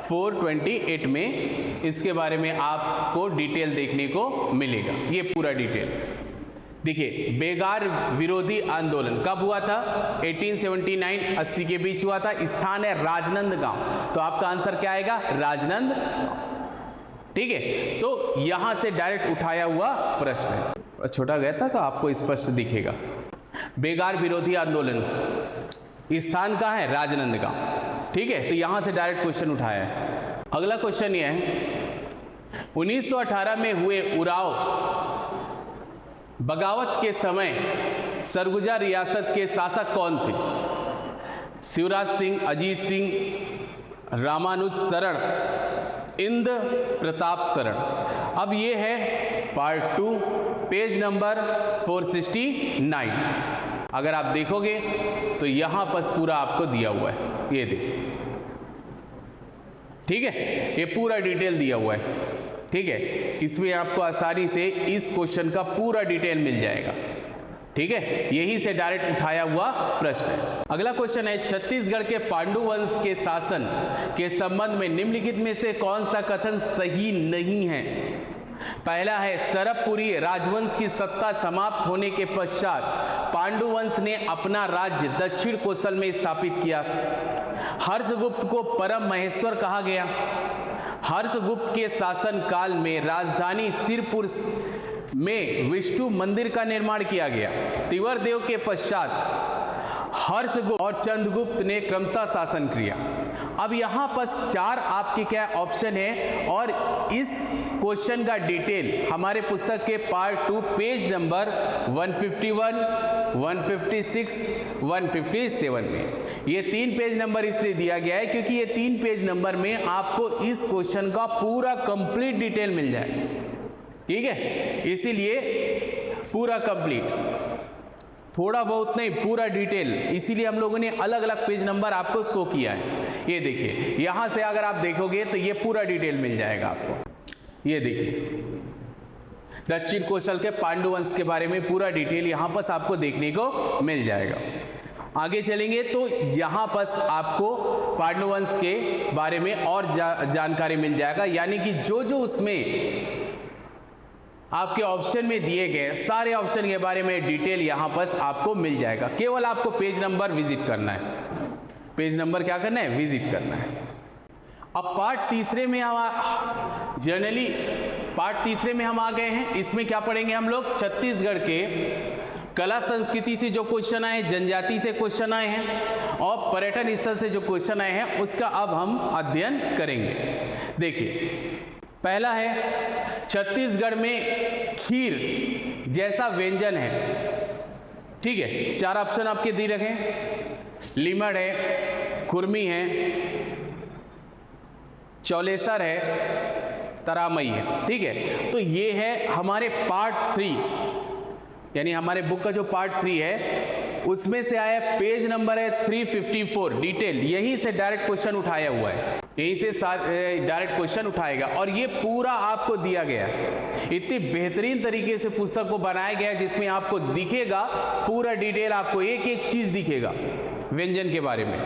428 में इसके बारे में आपको डिटेल देखने को मिलेगा, ये पूरा डिटेल। देखिए, बेगार विरोधी आंदोलन कब हुआ था? 1879-80 के बीच हुआ था। स्थान है राजनांदगांव, तो आपका आंसर क्या आएगा? राजनांदगांव। ठीक है, तो यहां से डायरेक्ट उठाया हुआ प्रश्न है। छोटा गया था तो आपको स्पष्ट दिखेगा। बेगार विरोधी आंदोलन स्थान कहाँ है? राजनांदगांव। ठीक है, तो यहां से डायरेक्ट क्वेश्चन उठाया है। अगला क्वेश्चन यह है, 1918 में हुए उराव बगावत के समय सरगुजा रियासत के शासक कौन थे? शिवराज सिंह, अजीत सिंह, रामानुज शरण, इंद्र प्रताप शरण? अब ये है पार्ट 2 पेज नंबर 469। अगर आप देखोगे तो यहां पर पूरा आपको दिया हुआ है, ये देखिए। ठीक है, ये पूरा डिटेल दिया हुआ है। ठीक है, इसमें आपको आसानी से इस क्वेश्चन का पूरा डिटेल मिल जाएगा। ठीक है, यही से डायरेक्ट उठाया हुआ प्रश्न है। अगला क्वेश्चन है, छत्तीसगढ़ के पांडु वंश के शासन के संबंध में निम्नलिखित में से कौन सा कथन सही नहीं है? पहला है, सरबपुरी राजवंश की सत्ता समाप्त होने के पश्चात पांडु वंश ने अपना राज्य दक्षिण कोसल में स्थापित किया। हर्षगुप्त को परम महेश्वर कहा गया। हर्षगुप्त के शासन काल में राजधानी सिरपुर में विष्णु मंदिर का निर्माण किया गया। तिवर देव के पश्चात हर्षगुप्त और चंद्रगुप्त ने क्रमशः शासन किया। अब यहाँ पर 4 आपके क्या ऑप्शन है और इस क्वेश्चन का डिटेल हमारे पुस्तक के पार्ट 2 पेज नंबर 151, 156, 157 में। ये 3 पेज नंबर इसलिए दिया गया है क्योंकि ये 3 पेज नंबर में आपको इस क्वेश्चन का पूरा कंप्लीट डिटेल मिल जाए, ठीक है, इसीलिए पूरा कंप्लीट, थोड़ा बहुत नहीं पूरा डिटेल, इसीलिए हम लोगों ने अलग अलग पेज नंबर आपको शो किया है। ये देखिए यहां से अगर आप देखोगे तो ये पूरा डिटेल मिल जाएगा आपको। ये देखिए दक्षिण कौशल के पांडु वंश के बारे में पूरा डिटेल यहां पर आपको देखने को मिल जाएगा। आगे चलेंगे तो यहां पर आपको पांडु वंश के बारे में और जानकारी मिल जाएगा, यानी कि जो जो उसमें आपके ऑप्शन में दिए गए सारे ऑप्शन के बारे में डिटेल यहां पर आपको मिल जाएगा। केवल आपको पेज नंबर विजिट करना है, पेज नंबर क्या करना है, विजिट करना है। अब पार्ट तीसरे में हम जनरली पार्ट तीसरे में हम आ गए हैं। इसमें क्या पढ़ेंगे हम लोग, छत्तीसगढ़ के कला संस्कृति से जो क्वेश्चन आए, जनजाति से क्वेश्चन आए हैं और पर्यटन स्थल से जो क्वेश्चन आए हैं उसका अब हम अध्ययन करेंगे। देखिए पहला है छत्तीसगढ़ में खीर जैसा व्यंजन है, ठीक है, 4 ऑप्शन आपके दे रखे, लीमड़ है, खुरमी है, चौलेसर है, तरामई है, ठीक है। तो ये है हमारे पार्ट 3, यानी हमारे बुक का जो पार्ट 3 है उसमें से आया, पेज नंबर है 354, डिटेल यहीं से डायरेक्ट क्वेश्चन उठाया हुआ है, यहीं से डायरेक्ट क्वेश्चन उठाएगा और ये पूरा आपको दिया गया है। इतनी बेहतरीन तरीके से पुस्तक को बनाया गया है जिसमें आपको दिखेगा पूरा डिटेल, आपको एक एक चीज दिखेगा व्यंजन के बारे में,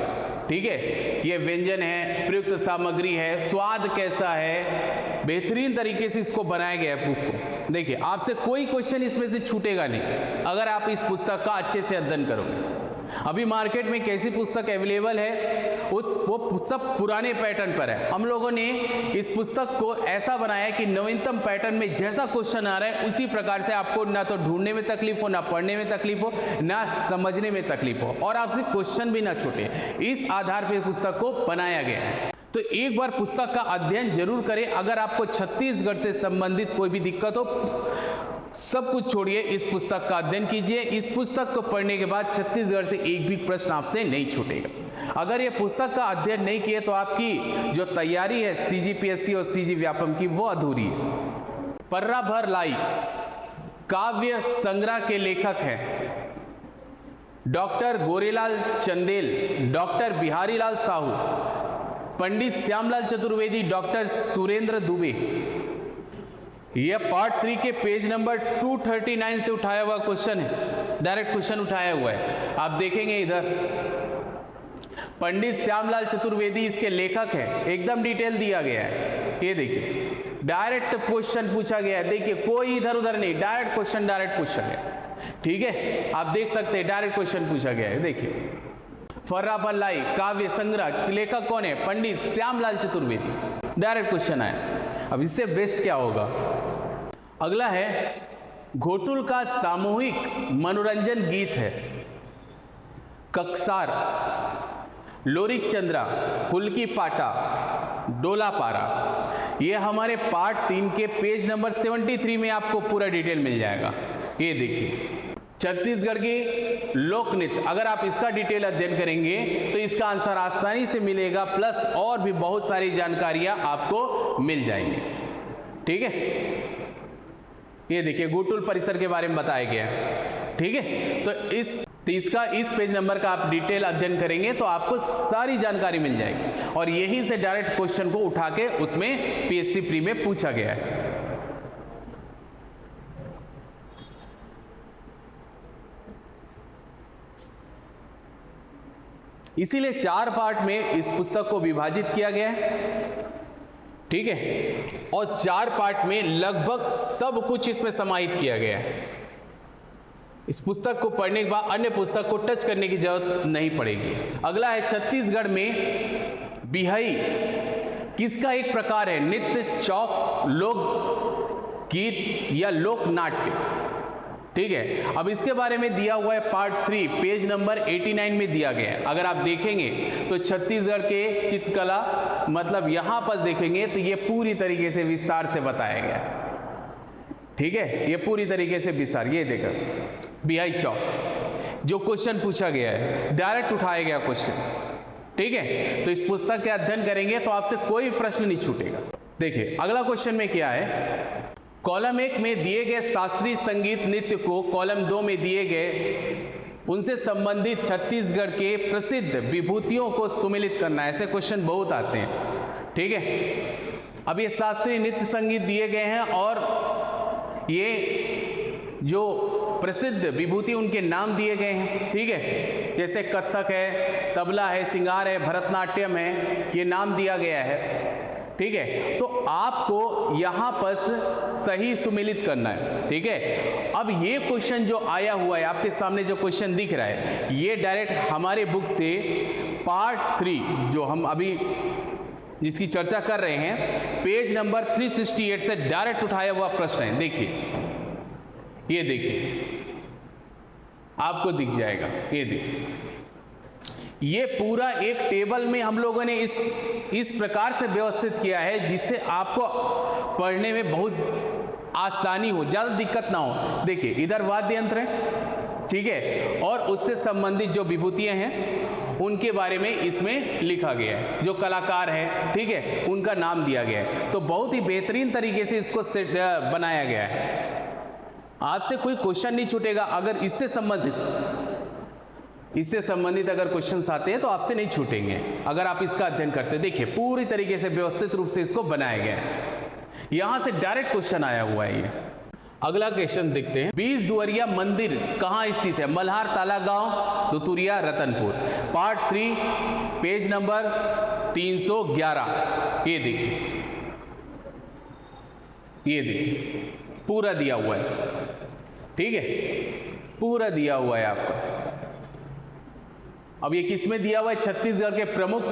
ठीक है। ये व्यंजन है, प्रयुक्त सामग्री है, स्वाद कैसा है, बेहतरीन तरीके से इसको बनाया गया है बुक को। देखिए आपसे कोई क्वेश्चन इसमें से छूटेगा नहीं अगर आप इस पुस्तक का अच्छे से अध्ययन करोगे। अभी मार्केट में कैसी पुस्तक अवेलेबल है वो सब पुराने पैटर्न पर है। हम लोगों ने इस पुस्तक को ऐसा बनाया है कि नवीनतम पैटर्न में जैसा क्वेश्चन आ रहा है उसी प्रकार से आपको ना तो ढूंढने में तकलीफ हो, ना पढ़ने में तकलीफ हो, ना समझने में तकलीफ हो और आपसे क्वेश्चन भी ना छूटे। इस आधार पर पुस्तक को बनाया गया है। तो एक बार पुस्तक का अध्ययन जरूर करें। अगर आपको छत्तीसगढ़ से संबंधित कोई भी दिक्कत हो, सब कुछ छोड़िए, इस पुस्तक का अध्ययन कीजिए। इस पुस्तक को पढ़ने के बाद छत्तीसगढ़ से एक भी प्रश्न आपसे नहीं छूटेगा। अगर ये पुस्तक का अध्ययन नहीं किए तो आपकी जो तैयारी है सीजीपीएससी और सीजी व्यापम की वो अधूरी है। पर्रा भर लाई काव्य संग्रह के लेखक हैं डॉक्टर गोरेलाल चंदेल, डॉक्टर बिहारी लाल साहू, पंडित श्यामलाल चतुर्वेदी, डॉक्टर सुरेंद्र दुबे। यह पार्ट 3 के पेज नंबर 239 से उठाया हुआ क्वेश्चन है, डायरेक्ट क्वेश्चन उठाया हुआ है। आप देखेंगे इधर पंडित श्यामलाल चतुर्वेदी इसके लेखक हैं, एकदम डिटेल दिया गया है। ये देखिए डायरेक्ट क्वेश्चन पूछा गया है, देखिए कोई इधर उधर नहीं, डायरेक्ट क्वेश्चन है, ठीक है। आप देख सकते हैं डायरेक्ट क्वेश्चन पूछा गया है। देखिए फर्रा भर काव्य संग्रह, लेखक कौन है, पंडित श्यामलाल चतुर्वेदी, डायरेक्ट क्वेश्चन आया। अब इससे बेस्ट क्या होगा। अगला है घोटुल का सामूहिक मनोरंजन गीत है ककसार, लोरिक चंद्रा, फुल्की पाटा, डोला पारा। ये हमारे पार्ट 3 के पेज नंबर 73 में आपको पूरा डिटेल मिल जाएगा। ये देखिए छत्तीसगढ़ की लोक नृत्य, अगर आप इसका डिटेल अध्ययन करेंगे तो इसका आंसर आसानी से मिलेगा, प्लस और भी बहुत सारी जानकारियां आपको मिल जाएंगी, ठीक है। ये देखिए घोटुल परिसर के बारे में बताया गया है, ठीक है। तो इस पेज नंबर का आप डिटेल अध्ययन करेंगे तो आपको सारी जानकारी मिल जाएगी और यहीं से डायरेक्ट क्वेश्चन को उठा के उसमें पीएससी प्री में पूछा गया है। इसीलिए 4 पार्ट में इस पुस्तक को विभाजित किया गया है, ठीक है, और 4 पार्ट में लगभग सब कुछ इसमें समाहित किया गया है। इस पुस्तक को पढ़ने के बाद अन्य पुस्तक को टच करने की जरूरत नहीं पड़ेगी। अगला है छत्तीसगढ़ में बिहई किसका एक प्रकार है, नृत्य, चौक, लोक गीत या लोक नाट्य, ठीक है। अब इसके बारे में दिया हुआ है पार्ट 3 पेज नंबर 89 में दिया गया है। अगर आप देखेंगे तो छत्तीसगढ़ के चित्रकला मतलब यहां पर देखेंगे तो ये पूरी तरीके से विस्तार से बताया गया है, ठीक है। ये पूरी तरीके से विस्तार, ये देखो बिहाई चौक जो क्वेश्चन पूछा गया है, डायरेक्ट उठाया गया क्वेश्चन, ठीक है। तो इस पुस्तक के अध्ययन करेंगे तो आपसे कोई प्रश्न नहीं छूटेगा। देखिए अगला क्वेश्चन में क्या है, कॉलम 1 में दिए गए शास्त्रीय संगीत नृत्य को कॉलम 2 में दिए गए उनसे संबंधित छत्तीसगढ़ के प्रसिद्ध विभूतियों को सुमेलित करना। ऐसे क्वेश्चन बहुत आते हैं, ठीक है। अब ये शास्त्रीय नृत्य संगीत दिए गए हैं और ये जो प्रसिद्ध विभूति उनके नाम दिए गए हैं, ठीक है। जैसे कथक है, तबला है, सिंगार है, भरतनाट्यम है, ये नाम दिया गया है, ठीक है। तो आपको यहां पर सही सुमेलित करना है, ठीक है। अब ये क्वेश्चन जो आया हुआ है आपके सामने जो क्वेश्चन दिख रहा है, ये डायरेक्ट हमारे बुक से पार्ट 3 जो हम अभी जिसकी चर्चा कर रहे हैं पेज नंबर 368 से डायरेक्ट उठाया हुआ प्रश्न है। देखिए, ये देखिए आपको दिख जाएगा, ये देखिए ये पूरा एक टेबल में हम लोगों ने इस प्रकार से व्यवस्थित किया है जिससे आपको पढ़ने में बहुत आसानी हो, ज़्यादा दिक्कत ना हो। देखिए इधर वाद्य यंत्र है, ठीक है, और उससे संबंधित जो विभूतियां हैं उनके बारे में इसमें लिखा गया है, जो कलाकार है, ठीक है, उनका नाम दिया गया है। तो बहुत ही बेहतरीन तरीके से इसको बनाया गया है। आपसे कोई क्वेश्चन नहीं छूटेगा अगर इससे संबंधित अगर क्वेश्चंस आते हैं तो आपसे नहीं छूटेंगे अगर आप इसका अध्ययन करते हैं। देखिए पूरी तरीके से व्यवस्थित रूप से इसको बनाया गया है, यहां से डायरेक्ट क्वेश्चन आया हुआ है ये। अगला क्वेश्चन देखते हैं, 20 दुआरिया मंदिर कहां स्थित है? मल्हार ताला गांव, Duturia, Ratanpur. Part 3 page number 311। ये देखिए, ये देखिए पूरा दिया हुआ है, ठीक है, पूरा दिया हुआ है आपको। अब ये किसमें दिया हुआ है? छत्तीसगढ़ के प्रमुख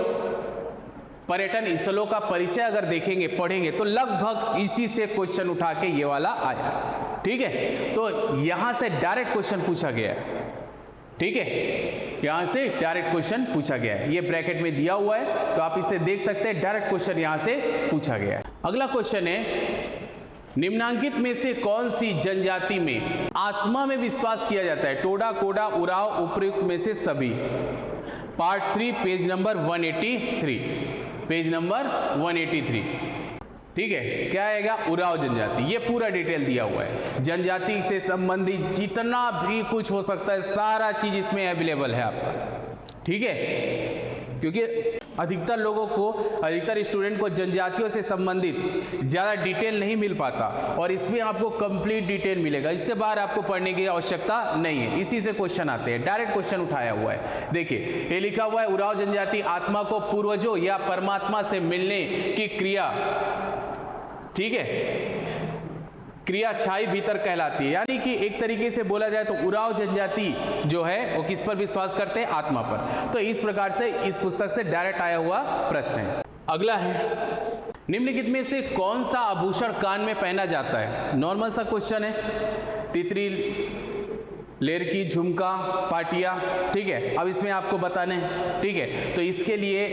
पर्यटन स्थलों का परिचय अगर देखेंगे पढ़ेंगे तो लगभग इसी से क्वेश्चन उठा के ये वाला आया, ठीक है। तो यहां से डायरेक्ट क्वेश्चन पूछा गया है, ठीक है, यहां से डायरेक्ट क्वेश्चन पूछा गया है। ये ब्रैकेट में दिया हुआ है तो आप इसे देख सकते हैं, डायरेक्ट क्वेश्चन यहां से पूछा गया है। अगला क्वेश्चन है, निम्नांकित में से कौन सी जनजाति में आत्मा में विश्वास किया जाता है? टोडा, कोडा, उराव, उपयुक्त में से सभी। Part 3 page number 183, page number 183, ठीक है। क्या आएगा? उराव जनजाति। ये पूरा डिटेल दिया हुआ है, जनजाति से संबंधित जितना भी कुछ हो सकता है सारा चीज इसमें अवेलेबल है आपका, ठीक है। क्योंकि अधिकतर लोगों को, अधिकतर स्टूडेंट को जनजातियों से संबंधित ज़्यादा डिटेल नहीं मिल पाता और इसमें आपको कंप्लीट डिटेल मिलेगा। इससे बाहर आपको पढ़ने की आवश्यकता नहीं है, इसी से क्वेश्चन आते हैं। डायरेक्ट क्वेश्चन उठाया हुआ है। देखिए ये लिखा हुआ है, उराव जनजाति आत्मा को पूर्वजों या परमात्मा से मिलने की क्रिया, ठीक है, क्रिया छाई भीतर कहलाती है। यानी कि एक तरीके से बोला जाए तो उराव जनजाति जो है वो किस पर विश्वास करते हैं? आत्मा पर। तो इस प्रकार से इस पुस्तक से डायरेक्ट आया हुआ प्रश्न है। अगला है, निम्नलिखित में से कौन सा आभूषण कान में पहना जाता है? नॉर्मल सा क्वेश्चन है, तितरी, लेरकी, झुमका, पाटिया, ठीक है। अब इसमें आपको बताने हैं, ठीक है। तो इसके लिए,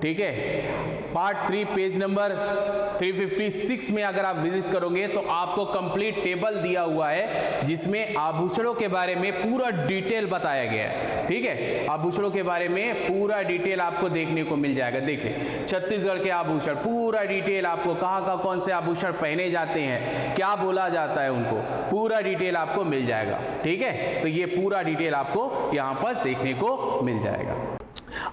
ठीक है, पार्ट 3 पेज नंबर 356 में अगर आप विजिट करोगे तो आपको कंप्लीट टेबल दिया हुआ है जिसमें आभूषणों के बारे में पूरा डिटेल बताया गया है, ठीक है। आभूषणों के बारे में पूरा डिटेल आपको देखने को मिल जाएगा। देखिए छत्तीसगढ़ के आभूषण, पूरा डिटेल आपको, कहाँ कौन से आभूषण पहने जाते हैं, क्या बोला जाता है उनको, पूरा डिटेल आपको मिल जाएगा, ठीक है। तो ये पूरा डिटेल आपको यहाँ पर देखने को मिल जाएगा।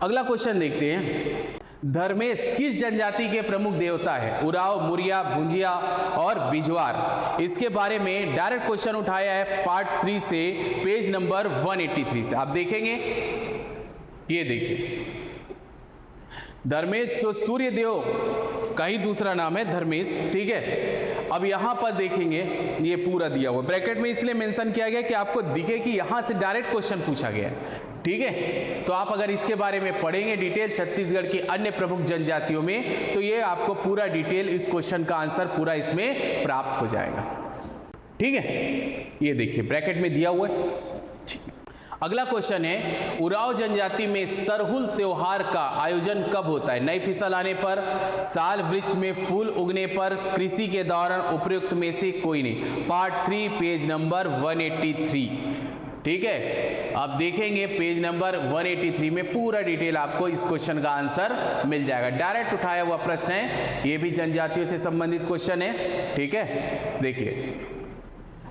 अगला क्वेश्चन देखते हैं, धर्मेश किस जनजाति के प्रमुख देवता है? उराव, मुरिया, भुंजिया और बिजवार। इसके बारे में डायरेक्ट क्वेश्चन उठाया है पार्ट 3 से पेज नंबर 183 से। आप देखेंगे, ये देखिए, धर्मेश जो सूर्य देव का ही दूसरा नाम है धर्मेश, ठीक है। अब यहां पर देखेंगे ये पूरा दिया हुआ, ब्रैकेट में इसलिए मेंशन किया गया कि आपको दिखे कि यहां से डायरेक्ट क्वेश्चन पूछा गया है, ठीक है। तो आप अगर इसके बारे में पढ़ेंगे डिटेल छत्तीसगढ़ की अन्य प्रमुख जनजातियों में, तो ये आपको पूरा डिटेल, इस क्वेश्चन का आंसर पूरा इसमें प्राप्त हो जाएगा। ठीक है, ये देखिए ब्रैकेट में दिया हुआ है। अगला क्वेश्चन है, उरांव जनजाति में सरहुल त्योहार का आयोजन कब होता है? नई फसल आने पर, साल वृक्ष में फूल उगने पर, कृषि के दौरान, उपयुक्त में से कोई नहीं। Part 3 page number 183। ठीक है, आप देखेंगे पेज नंबर 183 में पूरा डिटेल आपको इस क्वेश्चन का आंसर मिल जाएगा। डायरेक्ट उठाया हुआ प्रश्न है, ये भी जनजातियों से संबंधित क्वेश्चन है। ठीक है, देखिए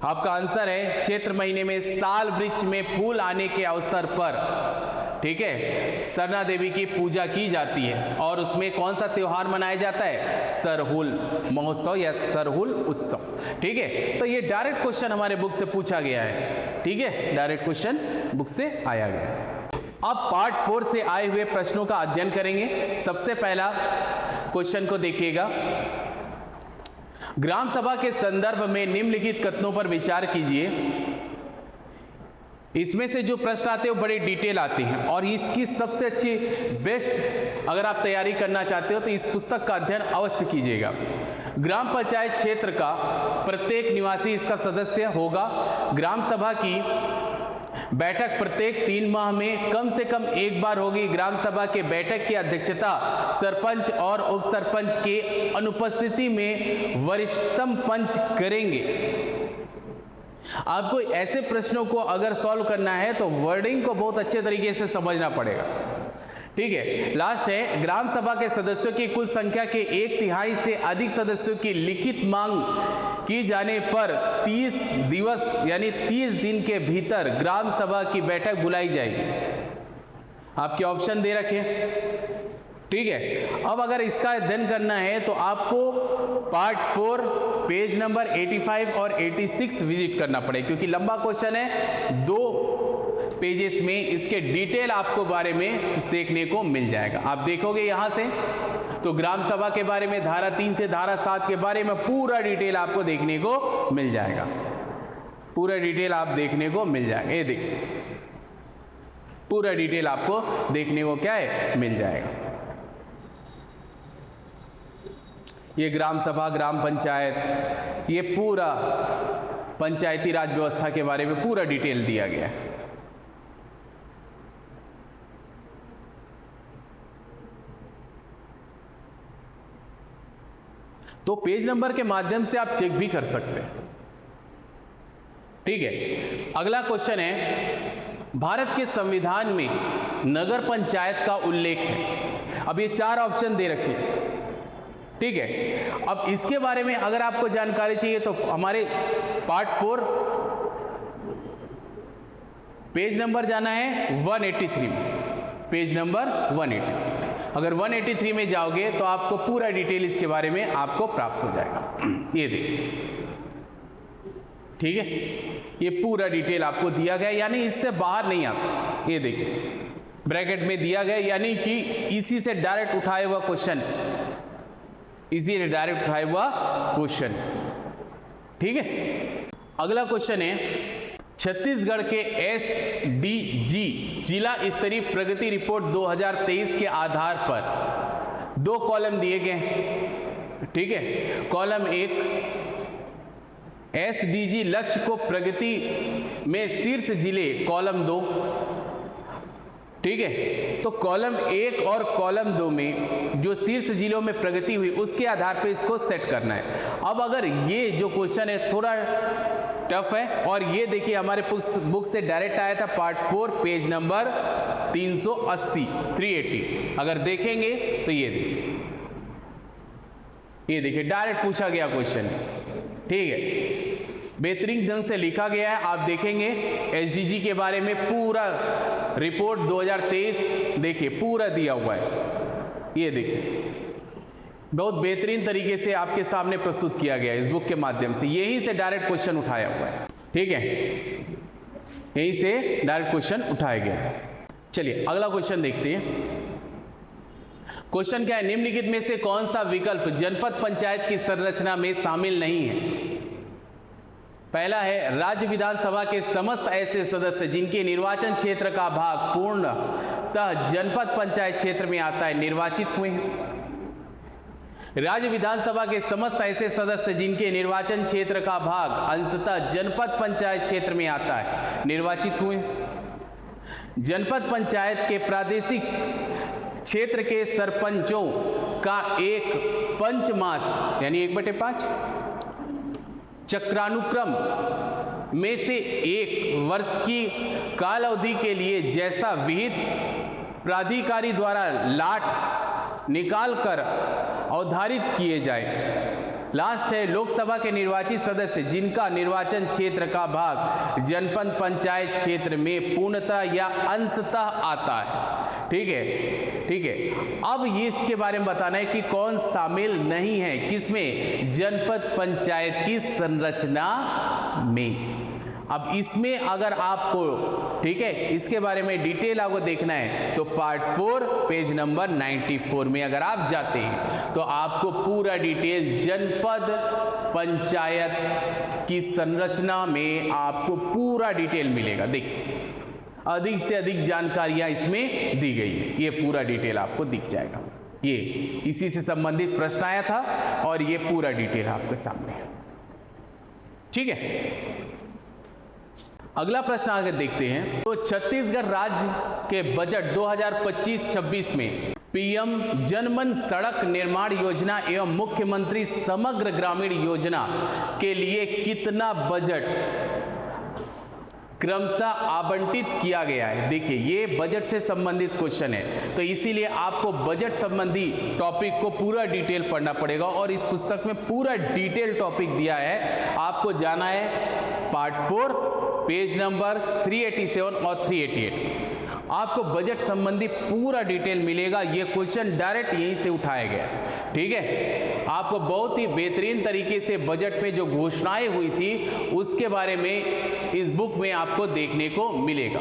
आपका आंसर है, चैत्र महीने में साल वृक्ष में फूल आने के अवसर पर, ठीक है, सरना देवी की पूजा की जाती है और उसमें कौन सा त्योहार मनाया जाता है? सरहुल महोत्सव या सरहुल उत्सव। ठीक है, तो ये डायरेक्ट क्वेश्चन हमारे बुक से पूछा गया है। ठीक है, डायरेक्ट क्वेश्चन बुक से आया गया। अब पार्ट 4 से आए हुए प्रश्नों का अध्ययन करेंगे। सबसे पहला क्वेश्चन को देखिएगा, ग्राम सभा के संदर्भ में निम्नलिखित कथनों पर विचार कीजिए। इसमें से जो प्रश्न आते हैं वो बड़े डिटेल आते हैं और इसकी सबसे अच्छी बेस्ट अगर आप तैयारी करना चाहते हो तो इस पुस्तक का अध्ययन अवश्य कीजिएगा। ग्राम पंचायत क्षेत्र का प्रत्येक निवासी इसका सदस्य होगा। ग्राम सभा की बैठक प्रत्येक 3 माह में कम से कम एक बार होगी। ग्राम सभा के बैठक की अध्यक्षता सरपंच और उप सरपंच के अनुपस्थिति में वरिष्ठतम पंच करेंगे। आपको ऐसे प्रश्नों को अगर सॉल्व करना है तो वर्डिंग को बहुत अच्छे तरीके से समझना पड़ेगा। ठीक है, लास्ट है, ग्राम सभा के सदस्यों की कुल संख्या के 1/3 से अधिक सदस्यों की लिखित मांग की जाने पर 30 दिवस यानी 30 दिन के भीतर ग्राम सभा की बैठक बुलाई जाएगी। आपके ऑप्शन दे रखे। ठीक है, अब अगर इसका अध्ययन करना है तो आपको पार्ट 4 पेज नंबर 85 और 86 विजिट करना पड़ेगा, क्योंकि लंबा क्वेश्चन है, 2 पेजेस में इसके डिटेल आपको बारे में देखने को मिल जाएगा। आप देखोगे यहां से तो ग्राम सभा के बारे में धारा 3 से धारा 7 के बारे में पूरा डिटेल आपको देखने को मिल जाएगा। पूरा डिटेल आप देखने को मिल जाएगा। ये देखिए पूरा डिटेल आपको देखने को क्या है मिल जाएगा। ये ग्राम सभा, ग्राम पंचायत, ये पूरा पंचायती राज व्यवस्था के बारे में पूरा डिटेल दिया गया है। तो पेज नंबर के माध्यम से आप चेक भी कर सकते हैं। ठीक है, अगला क्वेश्चन है, भारत के संविधान में नगर पंचायत का उल्लेख है। अब ये 4 ऑप्शन दे रखे। ठीक है, अब इसके बारे में अगर आपको जानकारी चाहिए तो हमारे पार्ट 4 पेज नंबर जाना है 183 में, पेज नंबर 183। अगर 183 में जाओगे तो आपको पूरा डिटेल इसके बारे में आपको प्राप्त हो जाएगा। ये देखिए, ठीक है, ये पूरा डिटेल आपको दिया गया, यानी इससे बाहर नहीं आता। ये देखिए ब्रैकेट में दिया गया, यानी कि इसी से डायरेक्ट उठाया हुआ क्वेश्चन, इसी से डायरेक्ट उठाया हुआ क्वेश्चन। ठीक है, अगला क्वेश्चन है, छत्तीसगढ़ के एसडीजी जिला स्तरीय प्रगति रिपोर्ट 2023 के आधार पर 2 कॉलम दिए गए। ठीक है, कॉलम 1 एसडीजी लक्ष्य को प्रगति में शीर्ष जिले, कॉलम 2। ठीक है, तो कॉलम 1 और कॉलम 2 में जो शीर्ष जिलों में प्रगति हुई उसके आधार पर इसको सेट करना है। अब अगर ये जो क्वेश्चन है थोड़ा टफ है, और ये देखिए हमारे बुक से डायरेक्ट आया था पार्ट 4 पेज नंबर 380 अगर देखेंगे तो ये देखिए डायरेक्ट पूछा गया क्वेश्चन। ठीक है, बेहतरीन ढंग से लिखा गया है। आप देखेंगे एसडीजी के बारे में पूरा रिपोर्ट 2023 देखिए पूरा दिया हुआ है। ये देखिए बहुत बेहतरीन तरीके से आपके सामने प्रस्तुत किया गया है इस बुक के माध्यम से। यहीं से डायरेक्ट क्वेश्चन उठाया हुआ है। ठीक है, यहीं से डायरेक्ट क्वेश्चन उठाया गया है। चलिए अगला क्वेश्चन देखते हैं। क्वेश्चन क्या है, निम्नलिखित में से कौन सा विकल्प जनपद पंचायत की संरचना में शामिल नहीं है? पहला है, राज्य विधानसभा के समस्त ऐसे सदस्य जिनके निर्वाचन क्षेत्र का भाग पूर्णतः जनपद पंचायत क्षेत्र में आता है निर्वाचित हुए हैं। राज्य विधानसभा के समस्त ऐसे सदस्य जिनके निर्वाचन क्षेत्र का भाग अंशतः जनपद पंचायत क्षेत्र में आता है निर्वाचित हुए। जनपद पंचायत के प्रादेशिक क्षेत्र के सरपंचों का एक पंचमास यानी 1/5 चक्रानुक्रम में से 1 वर्ष की काल अवधि के लिए जैसा विहित प्राधिकारी द्वारा लाट निकालकर अवधारित किए जाए। लास्ट है लोकसभा के निर्वाचित सदस्य जिनका निर्वाचन क्षेत्र का भाग जनपद पंचायत क्षेत्र में पूर्णतः या अंशतः आता है। ठीक है। अब ये इसके बारे में बताना है कि कौन शामिल नहीं है किसमें, जनपद पंचायत की संरचना में। अब इसमें अगर आपको ठीक है इसके बारे में डिटेल आपको देखना है तो पार्ट 4 पेज नंबर 94 में अगर आप जाते हैं तो आपको पूरा डिटेल जनपद पंचायत की संरचना में आपको पूरा डिटेल मिलेगा। देखिए अधिक से अधिक जानकारियां इसमें दी गई है, ये पूरा डिटेल आपको दिख जाएगा। ये इसी से संबंधित प्रश्न आया था और ये पूरा डिटेल आपके सामने है। ठीक है, अगला प्रश्न आगे देखते हैं। तो छत्तीसगढ़ राज्य के बजट 2025-26 में पीएम जनमन सड़क निर्माण योजना एवं मुख्यमंत्री समग्र ग्रामीण योजना के लिए कितना बजट क्रमशः आवंटित किया गया है। देखिए ये बजट से संबंधित क्वेश्चन है तो इसीलिए आपको बजट संबंधी टॉपिक को पूरा डिटेल पढ़ना पड़ेगा और इस पुस्तक में पूरा डिटेल टॉपिक दिया है। आपको जाना है पार्ट 4 पेज नंबर 387 और 388। आपको बजट संबंधी पूरा डिटेल मिलेगा। ये क्वेश्चन डायरेक्ट यहीं से उठाया गया है। ठीक है, आपको बहुत ही बेहतरीन तरीके से बजट में जो घोषणाएं हुई थी उसके बारे में इस बुक में आपको देखने को मिलेगा।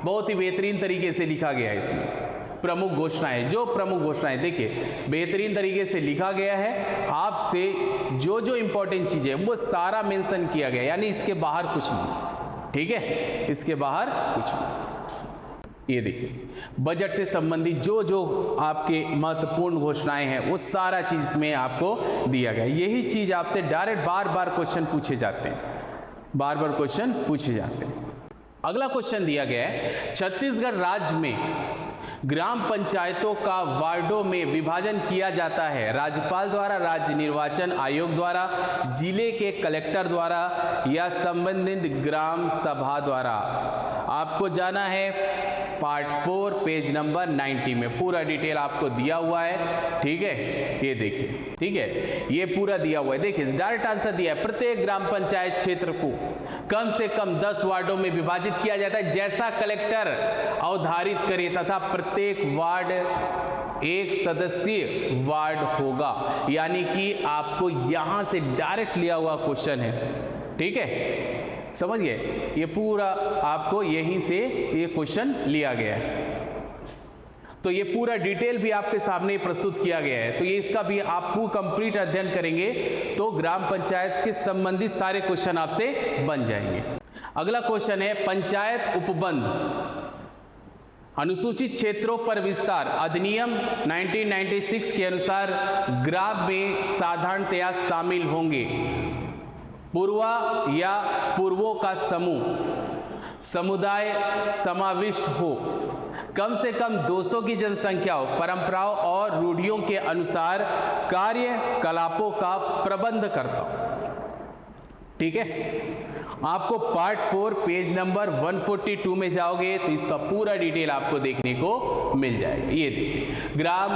बहुत ही बेहतरीन तरीके से लिखा गया है इसमें प्रमुख घोषणाएं, जो प्रमुख घोषणाएं देखिए बेहतरीन तरीके से लिखा गया है। आपसे जो जो इंपॉर्टेंट चीजें वो सारा मेंशन किया गया, यानी इसके बाहर कुछ नहीं। ठीक है, इसके बाहर कुछ नहीं। ये देखिए बजट से संबंधित जो जो आपके महत्वपूर्ण घोषणाएं हैं वो सारा चीज इसमें आपको दिया गया। यही चीज आपसे डायरेक्ट बार बार क्वेश्चन पूछे जाते हैं, अगला क्वेश्चन दिया गया है, छत्तीसगढ़ राज्य में ग्राम पंचायतों का वार्डों में विभाजन किया जाता है राज्यपाल द्वारा, राज्य निर्वाचन आयोग द्वारा, जिले के कलेक्टर द्वारा या संबंधित ग्राम सभा द्वारा। आपको जाना है पार्ट 4 पेज नंबर 90 में पूरा डिटेल आपको दिया हुआ है। ठीक है, ये देखिए, ठीक है, ये पूरा दिया हुआ है। देखिए डायरेक्ट आंसर दिया है, प्रत्येक ग्राम पंचायत क्षेत्र को कम से कम 10 वार्डों में विभाजित किया जाता है जैसा कलेक्टर अवधारित करे, तथा प्रत्येक वार्ड एक सदस्यीय वार्ड होगा। यानी कि आपको यहां से डायरेक्ट लिया हुआ क्वेश्चन है। ठीक है, समझिए ये पूरा आपको यहीं से ये क्वेश्चन लिया गया है। तो ये पूरा डिटेल भी आपके सामने प्रस्तुत किया गया है। तो ये इसका भी आपको कंप्लीट अध्ययन करेंगे तो ग्राम पंचायत के संबंधित सारे क्वेश्चन आपसे बन जाएंगे। अगला क्वेश्चन है, पंचायत उपबंध अनुसूचित क्षेत्रों पर विस्तार अधिनियम 1996 के अनुसार ग्राम में साधारणतया शामिल होंगे पूर्वा या पूर्वों का समूह, समुदाय समाविष्ट हो, कम से कम 200 की जनसंख्या हो, परंपराओं और रूढ़ियों के अनुसार कार्यकलापों का प्रबंध करता हो। ठीक है, आपको पार्ट 4 पेज नंबर 142 में जाओगे तो इसका पूरा डिटेल आपको देखने को मिल जाएगा। ये देखिए ग्राम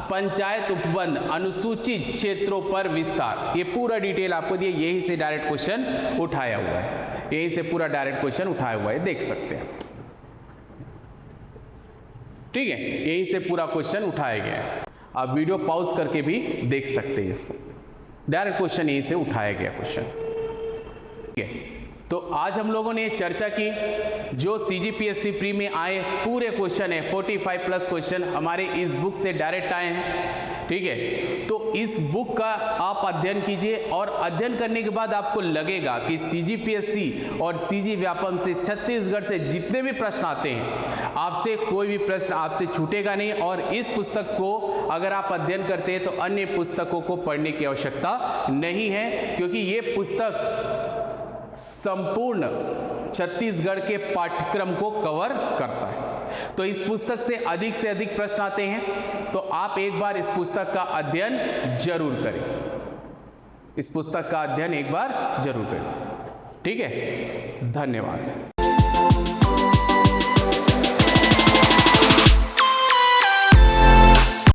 पंचायत उपबंध अनुसूचित क्षेत्रों पर विस्तार, ये पूरा डिटेल आपको दिया। यहीं से डायरेक्ट क्वेश्चन उठाया हुआ है, यहीं से पूरा डायरेक्ट क्वेश्चन उठाया हुआ है, देख सकते हैं। ठीक है, यहीं से पूरा क्वेश्चन उठाया गया है। आप वीडियो पॉज करके भी देख सकते हैं इसको, डायरेक्ट क्वेश्चन यहीं से उठाया गया क्वेश्चन। ठीक है, तो आज हम लोगों ने चर्चा की जो CGPSC प्री में आए पूरे क्वेश्चन है, 45+ क्वेश्चन हमारे इस बुक से डायरेक्ट आए हैं। ठीक है, तो इस बुक का आप अध्ययन कीजिए और अध्ययन करने के बाद आपको लगेगा कि CGPSC और CG व्यापम से छत्तीसगढ़ से जितने भी प्रश्न आते हैं आपसे कोई भी प्रश्न आपसे छूटेगा नहीं। और इस पुस्तक को अगर आप अध्ययन करते हैं तो अन्य पुस्तकों को पढ़ने की आवश्यकता नहीं है, क्योंकि ये पुस्तक संपूर्ण छत्तीसगढ़ के पाठ्यक्रम को कवर करता है। तो इस पुस्तक से अधिक प्रश्न आते हैं, तो आप एक बार इस पुस्तक का अध्ययन जरूर करें। इस पुस्तक का अध्ययन एक बार जरूर करें। ठीक है, धन्यवाद।